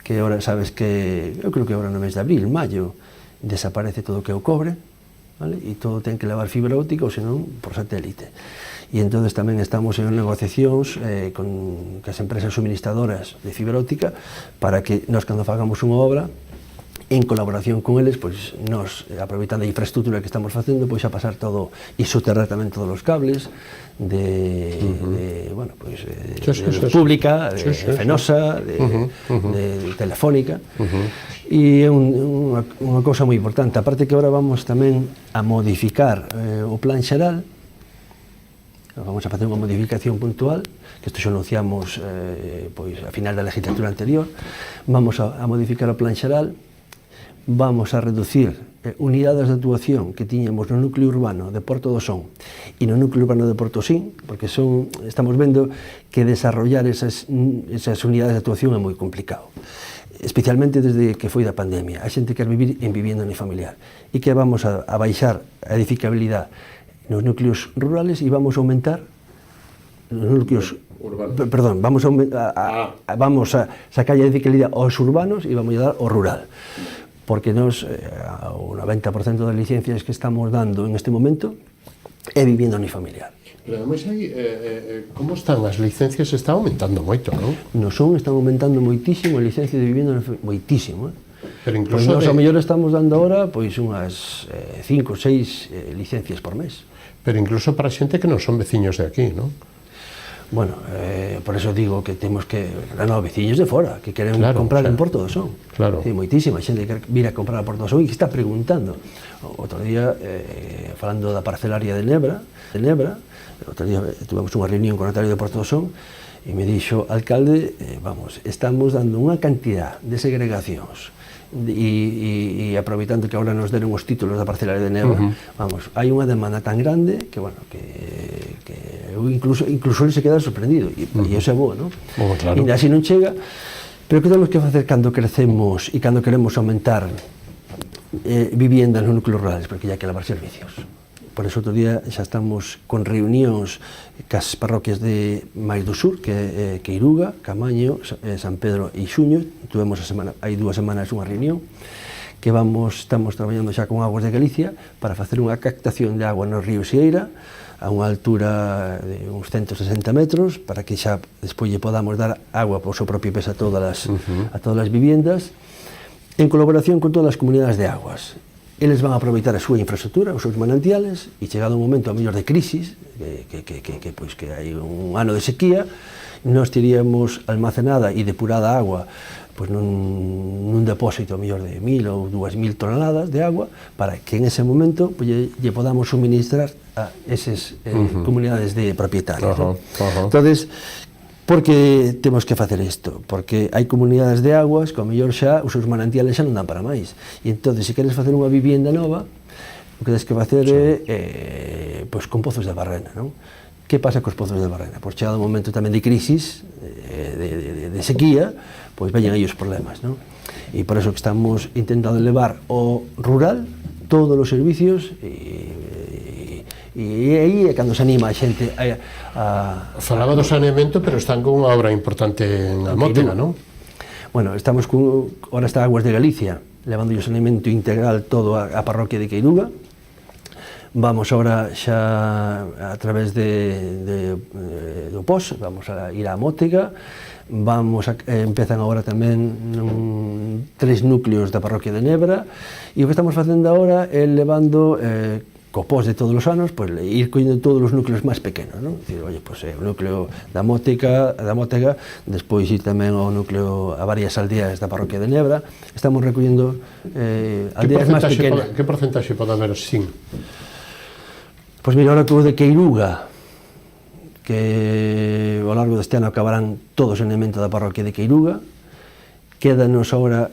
Speaker 9: que ahora sabes que, eu creo que ahora no mes de abril, maio, desaparece todo o que é o cobre, vale? E todo ten que levar fibra óptica ou senón por satélite. E entonces tamén estamos en negociacións con as empresas suministradoras de fibra óptica para que nós, cando fagamos unha obra, en colaboración con eles, pois nos, aproveitando a infraestructura que estamos facendo, pois a pasar todo e soterrar tamén todos os cables de bueno, pois de Pública, de Fenosa, de Telefónica. E é unha cousa moi importante, aparte que agora vamos tamén a modificar o plan xeral. Vamos a facer unha modificación puntual, que isto xa anunciamos pois a final da legislatura anterior. Vamos a modificar o plan xeral, vamos a reducir unidades de actuación que tiñamos no núcleo urbano de Porto do Son e no núcleo urbano de Portosín, porque estamos vendo que desarrollar esas unidades de actuación é moi complicado, especialmente desde que foi da pandemia. A xente quer vivir en vivienda unifamiliar e que vamos a baixar a edificabilidade nos núcleos rurales e vamos a aumentar nos núcleos urbanos. Perdón, vamos a sacar a edificabilidade aos urbanos e vamos a dar ao rural. Porque nos, o 90% das licencias que estamos dando en este momento é vivienda unifamiliar.
Speaker 6: Pero ademais aí, como están as licencias? Está aumentando moito, non?
Speaker 9: Están aumentando moitísimo a licencia de vivienda unifamiliar, moitísimo,
Speaker 6: Pero incluso
Speaker 9: pois nos, ao mellor estamos dando agora pois unhas 5 ou 6 licencias por mes.
Speaker 6: Pero incluso para xente que non son veciños de aquí, non?
Speaker 9: Bueno, por eso digo que temos que... Non, veciños de fora, que queren comprar en Porto do Son.
Speaker 6: Claro.
Speaker 9: Sí, moitísima xente que vir a comprar a Porto do Son e que está preguntando. Outro día, falando da parcelaria de Nebra, outro día tuvemos unha reunión con o notario de Porto do Son e me dixo, alcalde, vamos, estamos dando unha cantidad de segregacións e aproveitando que agora nos deron os títulos da parcelaria de Nebra, vamos, hai unha demanda tan grande que, bueno, que incluso ele se queda sorprendido e iso é boa, non?
Speaker 6: Claro.
Speaker 9: E así non chega, pero que temos que facer cando crecemos e cando queremos aumentar viviendas nos núcleos rurales, porque hai que levar servicios. Por eso outro día xa estamos con reunións cas parroquias de máis do sur, que é Queiruga, Camaño, San Pedro e Xuño. Tuvemos hai 2 semanas unha reunión que estamos traballando xa con Aguas de Galicia para facer unha captación de agua no río Sieira a unha altura de uns 160 metros para que xa despois lle podamos dar agua por seu propio peso a todas as viviendas en colaboración con todas as comunidades de aguas. Eles van a aproveitar a súa infraestructura, os seus manantiales, e chegado un momento a mellor de crisis, que hai un ano de sequía, nós teríamos almacenada e depurada agua pois nun depósito a mellor de 1.000 ou 2.000 toneladas de agua para que en ese momento lle podamos suministrar a esas comunidades de propietarios. Entonces, por que temos que facer isto? Porque hai comunidades de aguas que ao mellor xa os seus manantiales xa non dan para máis. E entón, se queres facer unha vivienda nova, o que tens que facer é pois con pozos de barrena, non? Que pasa cos pozos de barrena? Pois chegado un momento tamén de crisis, de sequía, pois veñen aí os problemas, non? E por eso que estamos intentando elevar ao rural todos os servicios e aí é cando se anima a xente
Speaker 6: Falaba do saneamento, pero están con unha obra importante en Almótega, non?
Speaker 9: Bueno, estamos ahora está Aguas de Galicia levando o saneamento integral todo a parroquia de Queiruga. Vamos ahora xa a través do POS, vamos a ir a Mótega, empezan agora tamén 3 núcleos da parroquia de Nebra, e o que estamos facendo agora é levando co POS de todos os anos, pois ir collendo todos os núcleos máis pequenos, non? Dicir, oye, pois o núcleo da Mótega, despois ir tamén ao núcleo a varias aldeas da parroquia de Nebra. Estamos recollendo aldeas máis pequenas.
Speaker 6: Que porcentaxe pode haber, sin?
Speaker 9: Pois mira, ahora que o de Queiruga, que ao largo deste ano acabarán todo o saneamento da parroquia de Queiruga, quédanos agora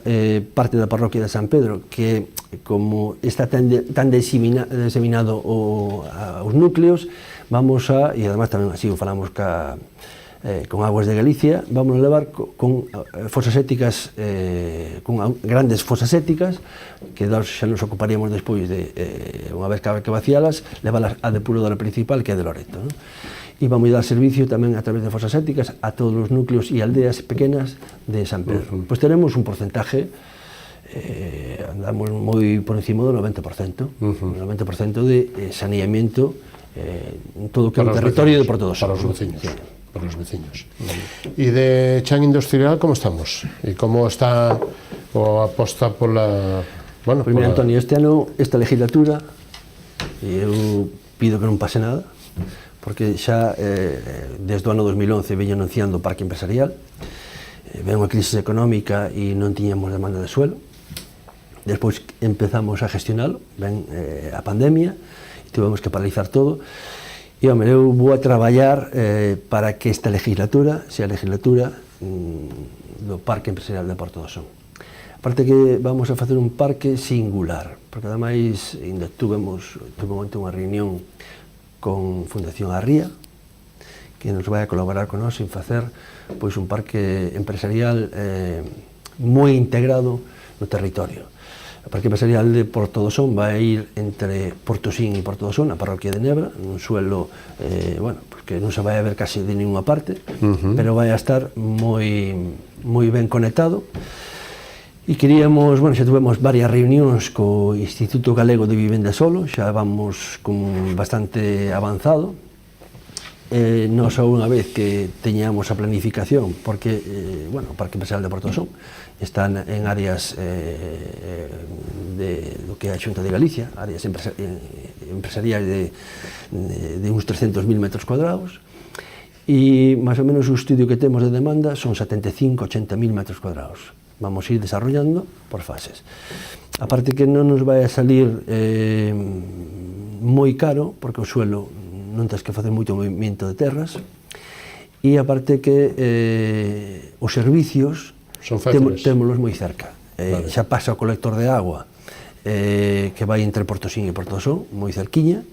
Speaker 9: parte da parroquia de San Pedro, que como está tan diseminado aos núcleos, vamos a, e además tamén así o falamos con Aguas de Galicia, vamos a levar con fosas sépticas, con grandes fosas sépticas, que xa nos ocuparíamos despois de, unha vez que vacialas, levalas á depuradora principal, que é de Loreto, non? E vamos a dar servicio tamén a través de fosas sépticas a todos os núcleos e aldeas pequenas de San Pedro. Pois tenemos un porcentaje, andamos moi por encima do 90%, 90% de saneamiento en todo o que é o territorio de Porto do Son.
Speaker 6: Para os veciños. Para os veciños. E de chan industrial, como estamos? E como está o aposta pola... Bueno,
Speaker 9: primeiro, Antonio, este ano, esta legislatura, eu pido que non pase nada, porque xa desde o ano 2011 veño anunciando o parque empresarial, ven unha crisis económica e non tiñamos demanda de suelo, despois empezamos a gestionalo, ven a pandemia, e tivemos que paralizar todo, e, home, eu vou a traballar para que esta legislatura sea a legislatura do Parque Empresarial de Porto do Son. Aparte que vamos a facer un parque singular, porque ademais ainda tuvemos unha reunión con Fundación Arría, que nos vai a colaborar con nós en facer pois un parque empresarial moi integrado no territorio. O Parque Empresarial de Porto do Son vai ir entre Portosín e Porto do Son, a parroquia de Nebra, nun suelo, bueno, que non se vai a ver casi de ninguna parte, pero vai a estar moi ben conectado. E queríamos, bueno, xa tuvemos varias reunións co Instituto Galego de Vivenda Solo, xa vamos con bastante avanzado. Non só unha vez que teñamos a planificación, porque, bueno, o Parque Empresarial de Porto do Son está en áreas do que é a Xunta de Galicia, áreas empresariais de uns 300.000 metros cuadrados, e máis ou menos o estudio que temos de demanda son 75-80.000 metros cuadrados. Vamos a ir desarrollando por fases. Aparte que non nos vai a salir moi caro, porque o suelo non tens que facer moito movimento de terras, e aparte que os servicios témolos moi cerca. Vale. Xa pasa o colector de agua que vai entre Portosín e Porto do Son, moi cerquiña.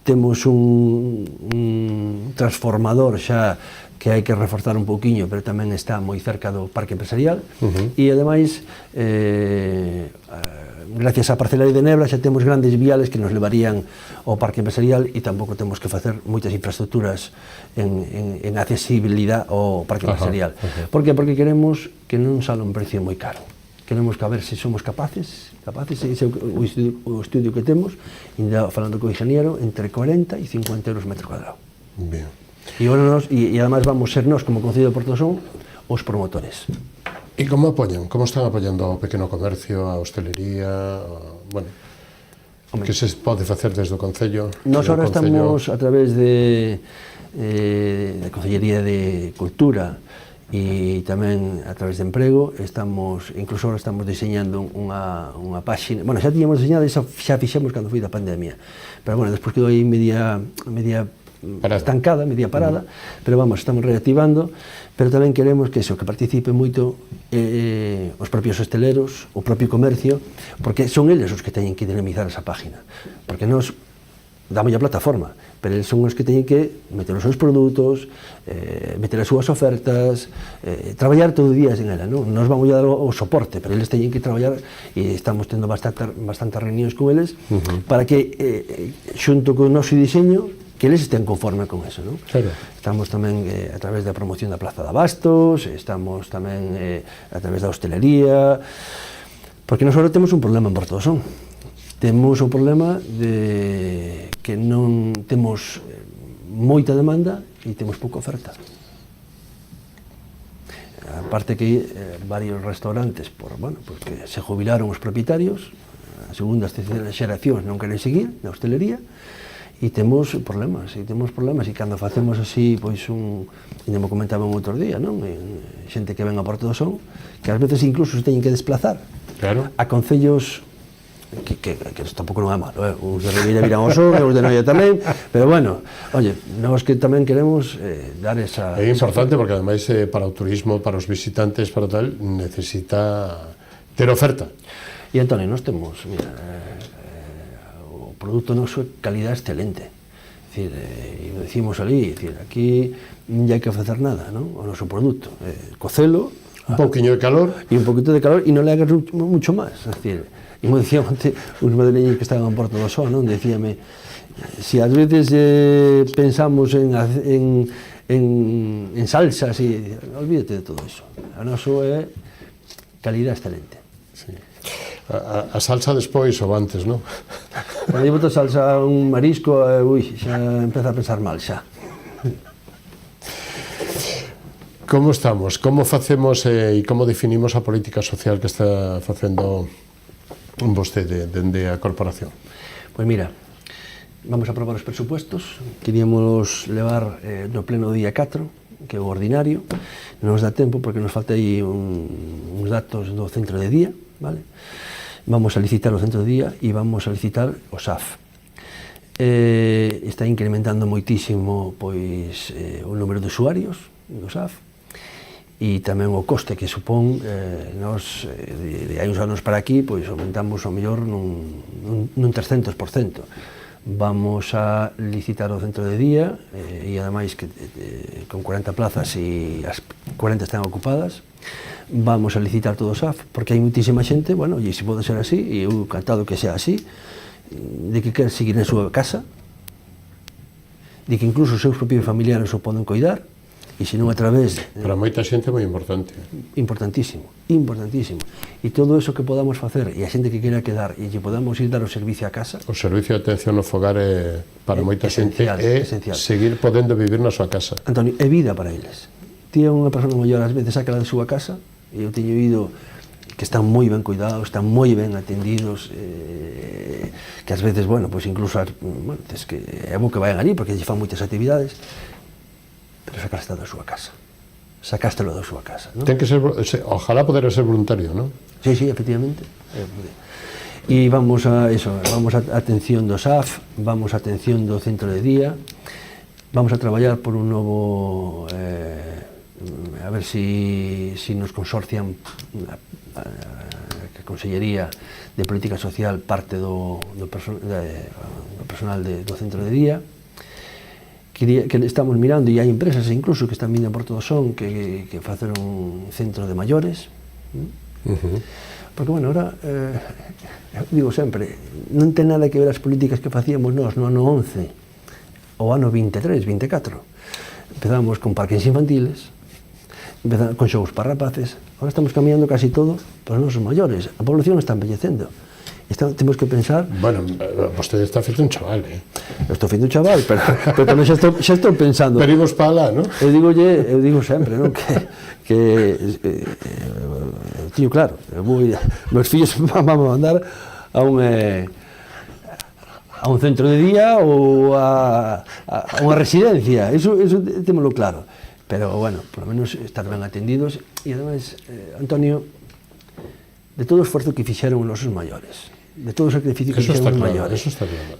Speaker 9: Temos un transformador xa que hai que reforzar un pouquiño, pero tamén está moi cerca do Parque Empresarial, e ademais, gracias á parcela de Nebra, xa temos grandes viales que nos levarían ao Parque Empresarial e tampouco temos que facer moitas infraestructuras en accesibilidade ao Parque Empresarial. Por que? Porque queremos que non sale un precio moi caro. Queremos que a ver se somos capaces, ese é o estudio que temos, ainda falando co ingeniero, entre 40 e 50 euros metro cuadrado.
Speaker 6: Bien.
Speaker 9: E además vamos ser nós, como Concello de Porto do Son, os promotores.
Speaker 6: E como apoian? Como están apoiando o pequeno comercio, a hostelería, bueno, que se pode facer desde o Concello?
Speaker 9: Nós agora estamos a través de Concellería de Cultura e tamén a través de Emprego, incluso agora estamos diseñando unha páxina, bueno, xa tiñamos diseñado e xa fixemos cando foi da pandemia, pero bueno, despois quedou aí media estancada, media parada, pero vamos, estamos reactivando, pero tamén queremos que participe moito os propios hosteleros, o propio comercio, porque son eles os que teñen que dinamizar esa página, porque nos damos a plataforma, pero eles son os que teñen que meter os seus produtos, meter as súas ofertas, traballar todo o día en ela, non? Nos vamos a dar o soporte, pero eles teñen que traballar, e estamos tendo bastantes reunións con eles, para que, xunto con o noso diseño, que eles estén conforme con eso, non?
Speaker 6: Claro.
Speaker 9: Estamos tamén a través da promoción da Plaza de Abastos, estamos tamén a través da hostelería, porque nós agora temos un problema en Porto do Son. Temos o problema de que non temos moita demanda e temos pouca oferta. Aparte que varios restaurantes, porque se jubilaron os propietarios, a segunda e terceira xeracións non queren seguir na hostelería, e temos problemas, e cando facemos así, pois ainda me comentaban outro día, non? Xente que ven a Porto do Son, que ás veces incluso se teñen que desplazar a concellos que tampouco non é malo, os de Ribeira viran ao Son, os de Noia tamén, pero bueno, oye, nós que tamén queremos dar esa...
Speaker 6: É importante porque ademais para o turismo, para os visitantes, para tal, necesita ter oferta.
Speaker 9: E Antonio, nós temos, mira, o produto noso é calidad excelente. decir, e lo decimos ali, decir, aquí non hai que facer nada, non? O noso produto, cocelo,
Speaker 6: un pouquiño de calor
Speaker 9: e un poquito de calor e non le hagas mucho máis, é dicir, e mo decía onte uns madrileños que estaban en Porto do Sol, non? Decíame, si ás veces pensamos en salsas e olvídate de todo iso, a noso é calidad excelente.
Speaker 6: sí. A salsa despois ou antes, non?
Speaker 9: Cando eu boto salsa a un marisco, xa empeza a pensar mal, xa.
Speaker 6: Como estamos? Como facemos e como definimos a política social que está facendo vostede dende a corporación?
Speaker 9: Pois mira, vamos a aprobar os presupuestos, queríamos levar no pleno día 4, que é o ordinario, non nos dá tempo porque nos falta aí uns datos do centro de día, vale? Vamos a licitar o centro de día e vamos a licitar o SAF. Está incrementando moitísimo pois o número de usuarios do SAF e tamén o coste que supón nós, de hai uns anos para aquí, pois aumentamos ao mellor nun 300%. Vamos a licitar o centro de día e ademais que con 40 plazas e as 40 están ocupadas. Vamos a licitar todo o SAF porque hai moitísima xente, bueno, e se pode ser así, e eu encantado que sea así, de que quer seguir en súa casa, de que incluso os seus propios familiares o poden coidar, e se non a través...
Speaker 6: Para moita xente é moi importante.
Speaker 9: Importantísimo, importantísimo. E todo eso que podamos facer, e a xente que queira quedar, e que podamos ir dar o servicio a casa...
Speaker 6: O servicio de atención no fogar é, para moita xente, é seguir podendo vivir na súa casa.
Speaker 9: Antonio, é vida para eles. Tía unha persona maior, ás veces, sácala da súa casa, e eu teño ido que están moi ben cuidados, están moi ben atendidos, que ás veces, bueno, pois incluso, bueno, es que é bo que vayan ali, porque lle fan moitas actividades, pero sacaste da súa casa. Sacástelo da súa casa, non?
Speaker 6: Ten que ser, ojalá poder ser voluntario, non?
Speaker 9: Sí, sí, efectivamente. E vamos a eso, vamos a atención do SAF, vamos a atención do centro de día, vamos a traballar por un novo... a ver si nos consorcian a Consellería de Política Social parte do personal do centro de día, que estamos mirando, e hai empresas incluso que están vindo a Porto do Son que facer un centro de maiores, porque, bueno, ahora digo sempre, non ten nada que ver as políticas que facíamos nós no ano 11 ou ano 23, 24. Empezamos con parques infantiles, con xogos para rapaces, agora estamos caminhando casi todo para os nosos maiores. A población está envellecendo. Temos que pensar...
Speaker 6: Bueno, vostede está feito un chaval,
Speaker 9: Eu estou feito un chaval, pero tamén xa estou pensando...
Speaker 6: Pero imos para lá, non?
Speaker 9: Eu digo sempre, non? Que teño claro, meus fillos van a mandar a un centro de día ou a unha residencia, eso témolo claro. Pero, bueno, por lo menos estar ben atendidos. E, ademais, Antonio, de todo o esforzo que fixeron os nosos maiores, de todo o sacrificio que fixeron os maiores,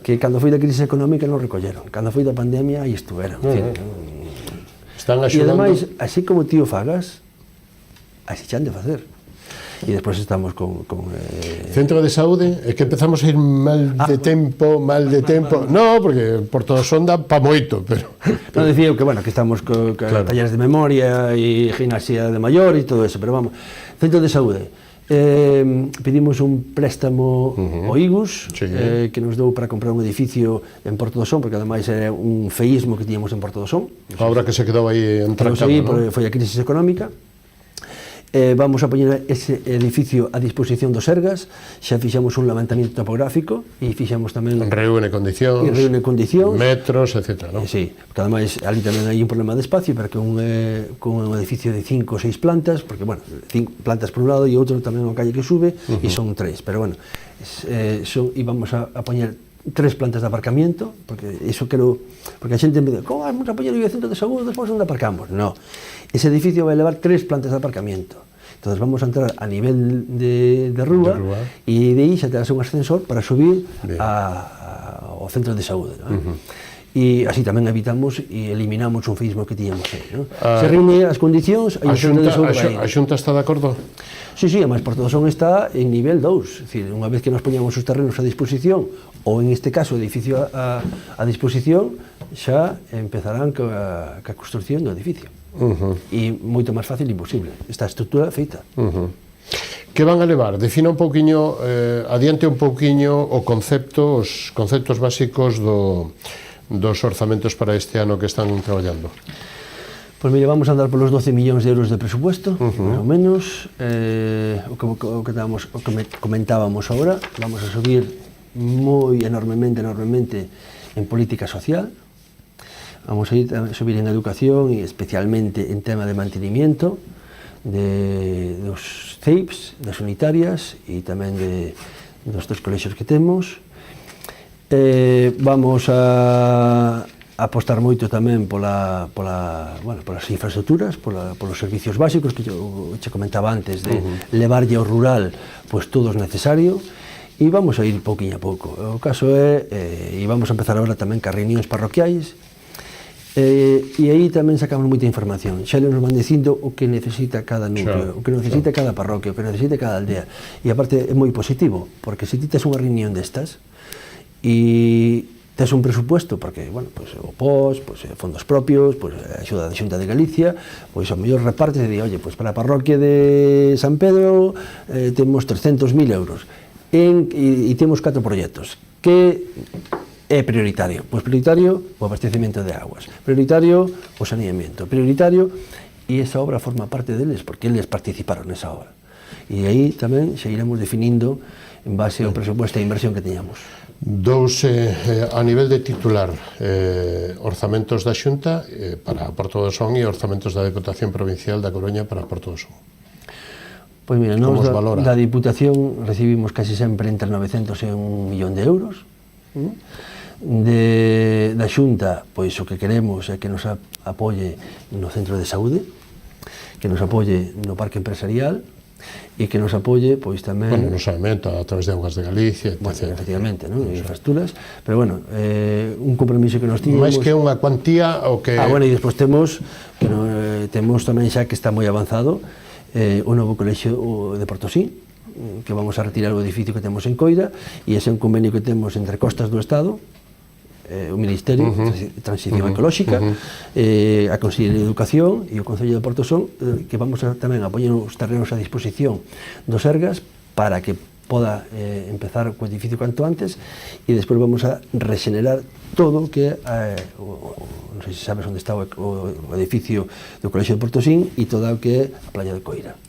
Speaker 9: que cando foi da crise económica non recolleron, cando foi da pandemia aí estuveron.
Speaker 6: Están axudando.
Speaker 9: E, ademais, así como tío fagas, así chan de facer. E despois estamos con...
Speaker 6: Centro de saúde, é que empezamos a ir mal de tempo, No, porque por todo son dá pa moito, pero...
Speaker 9: Non decía que, bueno, que estamos con talleres de memoria e gimnasia de maior e todo eso, pero vamos, centro de saúde. Pedimos un préstamo ao IGUS, que nos dou para comprar un edificio en Porto do Son, porque ademais é un feísmo que tiñamos en Porto do Son.
Speaker 6: A obra que se quedou aí entrancado, non?
Speaker 9: Foi a crisis económica. Vamos a poñer ese edificio a disposición dos Sergas, xa fixamos un levantamiento topográfico e fixamos tamén...
Speaker 6: Reúne condicións, metros, etc. ¿no?
Speaker 9: Sí, porque ademais ali tamén hai un problema de espacio, porque con un edificio de 5 ou 6 plantas, porque, bueno, 5 plantas por un lado e outro tamén unha calle que sube, e son 3, pero, bueno, e vamos a poñer 3 plantas de aparcamiento, porque iso quero... Porque a xente me dice, como vamos a poñer o centro de saúde, despois onde aparcamos? No, ese edificio vai levar 3 plantas de aparcamiento. Entón vamos a entrar a nivel de rúa e de aí xa terás un ascensor para subir ao centro de saúde. e así tamén evitamos e eliminamos un feísmo que tiñamos aí, non? Se reúne as condicións,
Speaker 6: A Xunta está de acordo?
Speaker 9: Sí, además Porto do Son está en nivel 2, é dicir, unha vez que nos poñamos os terrenos a disposición, ou en este caso o edificio a disposición, xa empezarán ca construcción do edificio. E moito máis fácil e imposible, está a estrutura feita.
Speaker 6: Que van a levar? Defina un pouquiño, adiante un pouquiño os conceptos básicos dos orzamentos para este ano que están traballando.
Speaker 9: Pois mire, vamos a andar polos 12 millóns de euros de presupuesto, máis ou menos, o que comentábamos agora, vamos a subir moi enormemente en política social, vamos a subir en educación e especialmente en tema de mantenimiento dos CEIPs, das unitarias e tamén dos tres colexios que temos. Vamos a apostar moito tamén polas infraestructuras, polos servicios básicos que che comentaba antes, de levarlle ao rural pois todo o necesario, e vamos a ir pouquinho a pouco. O caso é, e vamos a empezar agora tamén cas reunións parroquiais, e aí tamén sacamos moita información. Xa nos van dicindo o que necesita cada núcleo, o que necesita cada parroquia, o que necesita cada aldea, e aparte é moi positivo, porque se ti tes unha reunión destas e tes un presupuesto, porque, bueno, pues, o POS, pues, fondos propios, pues, a axuda da Xunta de Galicia, pois o mellor reparte e di, oye, pues, para a parroquia de San Pedro temos 300.000 euros e temos 4 proxectos. Que é prioritario? Pois prioritario o abastecemento de aguas, prioritario o saneamiento, prioritario, e esa obra forma parte deles, porque eles participaron nesa obra. E aí tamén xa iremos definindo en base ao presupuesto de inversión que teñamos.
Speaker 6: A nivel de titular, orzamentos da Xunta para Porto do Son e orzamentos da Deputación Provincial da Coruña para Porto do Son.
Speaker 9: Pois mira, nós da Diputación recibimos casi sempre entre 900 e 1 millón de euros. Da Xunta, pois o que queremos é que nos apoie no centro de saúde, que nos apoie no parque empresarial, e que nos apoie, pois tamén...
Speaker 6: Bueno, no saneamento, a través de Augas de Galicia, etc.
Speaker 9: Bueno, efectivamente, non? Infraestructuras, pero bueno, un compromiso que nos tiñamos...
Speaker 6: Mais que unha cuantía o que...
Speaker 9: Bueno, e despois temos tamén xa que está moi avanzado o novo colexio de Portosí, que vamos a retirar o edificio que temos en Coira, e ese é un convenio que temos entre Costas do Estado, o Ministerio de Transición Ecolóxica, a Consellería de Educación e o Concello de Porto Son, que vamos tamén a poñer os terrenos a disposición dos Sergas para que poda empezar co edificio cuanto antes, e despois vamos a rexenerar todo o que non sei se sabes onde está o edificio do Colexio de Portosín e todo o que é a playa de Coira.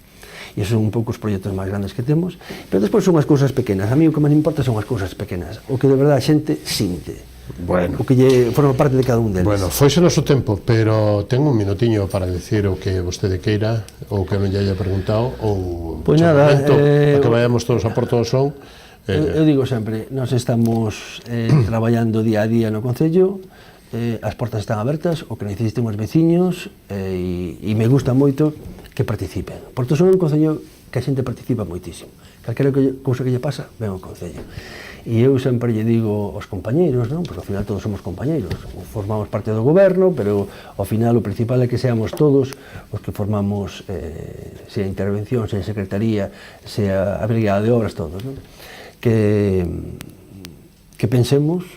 Speaker 9: E esos son un pouco os proxectos máis grandes que temos, pero despois son as cousas pequenas. A mí o que máis importa son as cousas pequenas, o que de verdade a xente sinte.
Speaker 6: Bueno.
Speaker 9: O que lle forma parte de cada un deles.
Speaker 6: Bueno, foise noso tempo, pero ten un minutiño para decir o que vostede queira, ou que non lle haya preguntado, ou
Speaker 9: pues nada,
Speaker 6: a que vayamos todos a Porto do Son.
Speaker 9: Eu digo sempre, nós estamos traballando día a día no Concello, as portas están abertas, o que necesiten os veciños, e me gusta moito que participen. Porto Son é un Concello que a xente participa moitísimo. Calquera cousa que lle pasa, ven ao Concello. E eu sempre lle digo aos compañeiros, non? Porque ao final todos somos compañeiros, formamos parte do goberno, pero ao final o principal é que seamos todos os que formamos, sea intervención, sea secretaría, sea a brigada de obras, todos, non? Que pensemos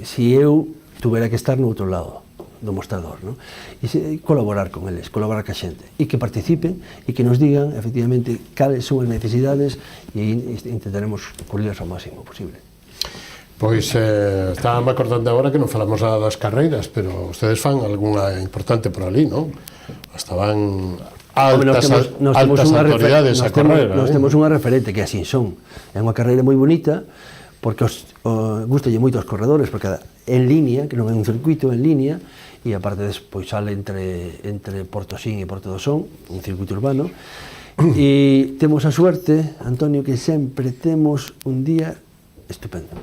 Speaker 9: se eu tuvera que estar no outro lado do mostrador, non? E colaborar con eles, colaborar ca xente, e que participen e que nos digan efectivamente cales son as necesidades, e intentaremos cubrirlas ao máximo posible.
Speaker 6: Pois estábamos acordando agora que non falamos nada das carreiras, pero ustedes fan algunha importante por ali, non? Hasta van altas autoridades a carreira.
Speaker 9: Nós temos unha referente que así son, é unha carreira moi bonita, porque gustalle moito aos corredores, porque en línea, que non é un circuito, en línea, e aparte despois sale entre Portosín e Porto do Son, un circuito urbano, e temos a suerte, Antonio, que sempre temos un día estupendo,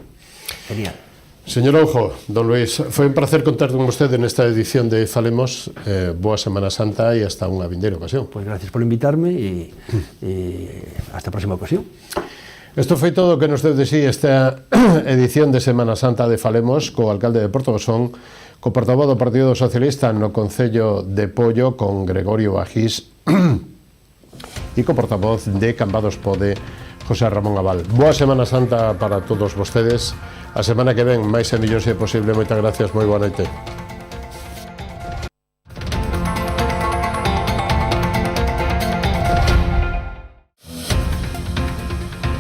Speaker 9: genial.
Speaker 6: Señor Oujo, don Luís, foi un placer contar con vostede nesta edición de Falemos. Boa Semana Santa e hasta unha vindeira ocasión.
Speaker 9: Pois gracias por invitarme e hasta a próxima ocasión.
Speaker 6: Isto foi todo o que nos deu de sí esta edición de Semana Santa de Falemos co alcalde de Portobosón, co portavoz do Partido Socialista no Concello de Pollo, con Gregorio Bajís, e co portavoz de Cambados Pode, José Ramón Aval. Boa Semana Santa para todos vostedes. A semana que ven, máis e millón se é posible. Moitas gracias, moi boa noite.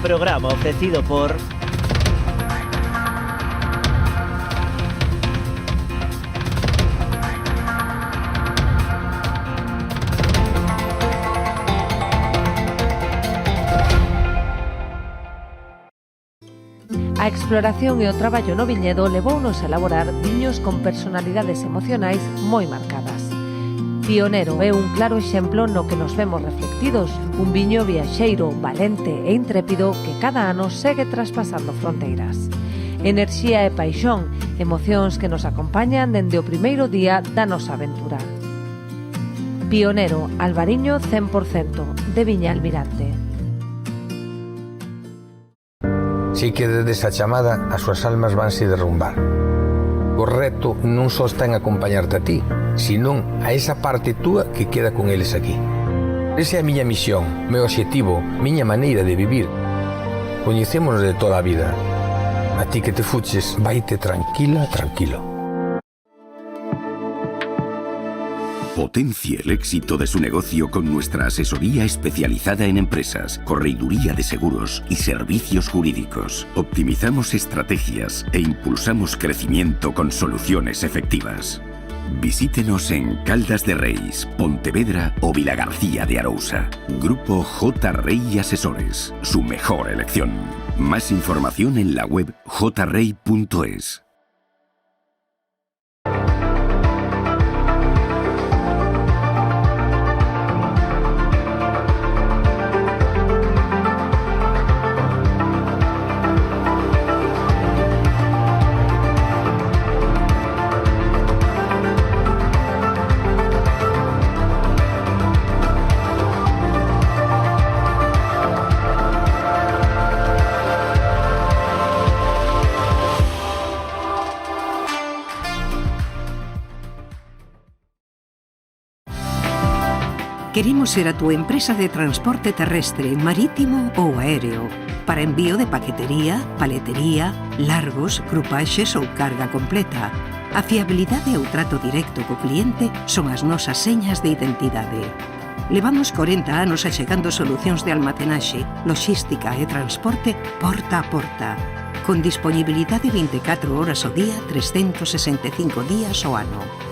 Speaker 1: Programa ofrecido por
Speaker 3: A exploración e o traballo no viñedo levounos a elaborar viños con personalidades emocionais moi marcadas. Pionero é un claro exemplo no que nos vemos reflectidos, un viño viaxeiro, valente e intrépido que cada ano segue traspasando fronteiras. Enerxía e paixón, emocións que nos acompañan dende o primeiro día da nosa aventura. Pionero, Albariño 100%, de Viña Almirante.
Speaker 4: Si quedes a chamada, as súas almas vanse derrumbar. O reto non só está en acompañarte a ti, senón a esa parte túa que queda con eles aquí. Esa é a miña misión, meu obxectivo, miña maneira de vivir. Coñecémonos de toda a vida. A ti que te fuches, vaite tranquila, tranquilo.
Speaker 5: Potencie el éxito de su negocio con nuestra asesoría especializada en empresas, correduría de seguros y servicios jurídicos. Optimizamos estrategias e impulsamos crecimiento con soluciones efectivas. Visítenos en Caldas de Reis, Pontevedra o Vilagarcía de Arousa. Grupo J. Rey Asesores, su mejor elección. Más información en la web jrey.es.
Speaker 2: Queremos ser a túa empresa de transporte terrestre, marítimo ou aéreo, para envío de paquetería, paletería, largos, grupaxes ou carga completa. A fiabilidade e o trato directo co cliente son as nosas señas de identidade. Levamos 40 anos achegando solucións de almacenaxe, logística e transporte porta a porta, con disponibilidade 24 horas ao día, 365 días ao ano.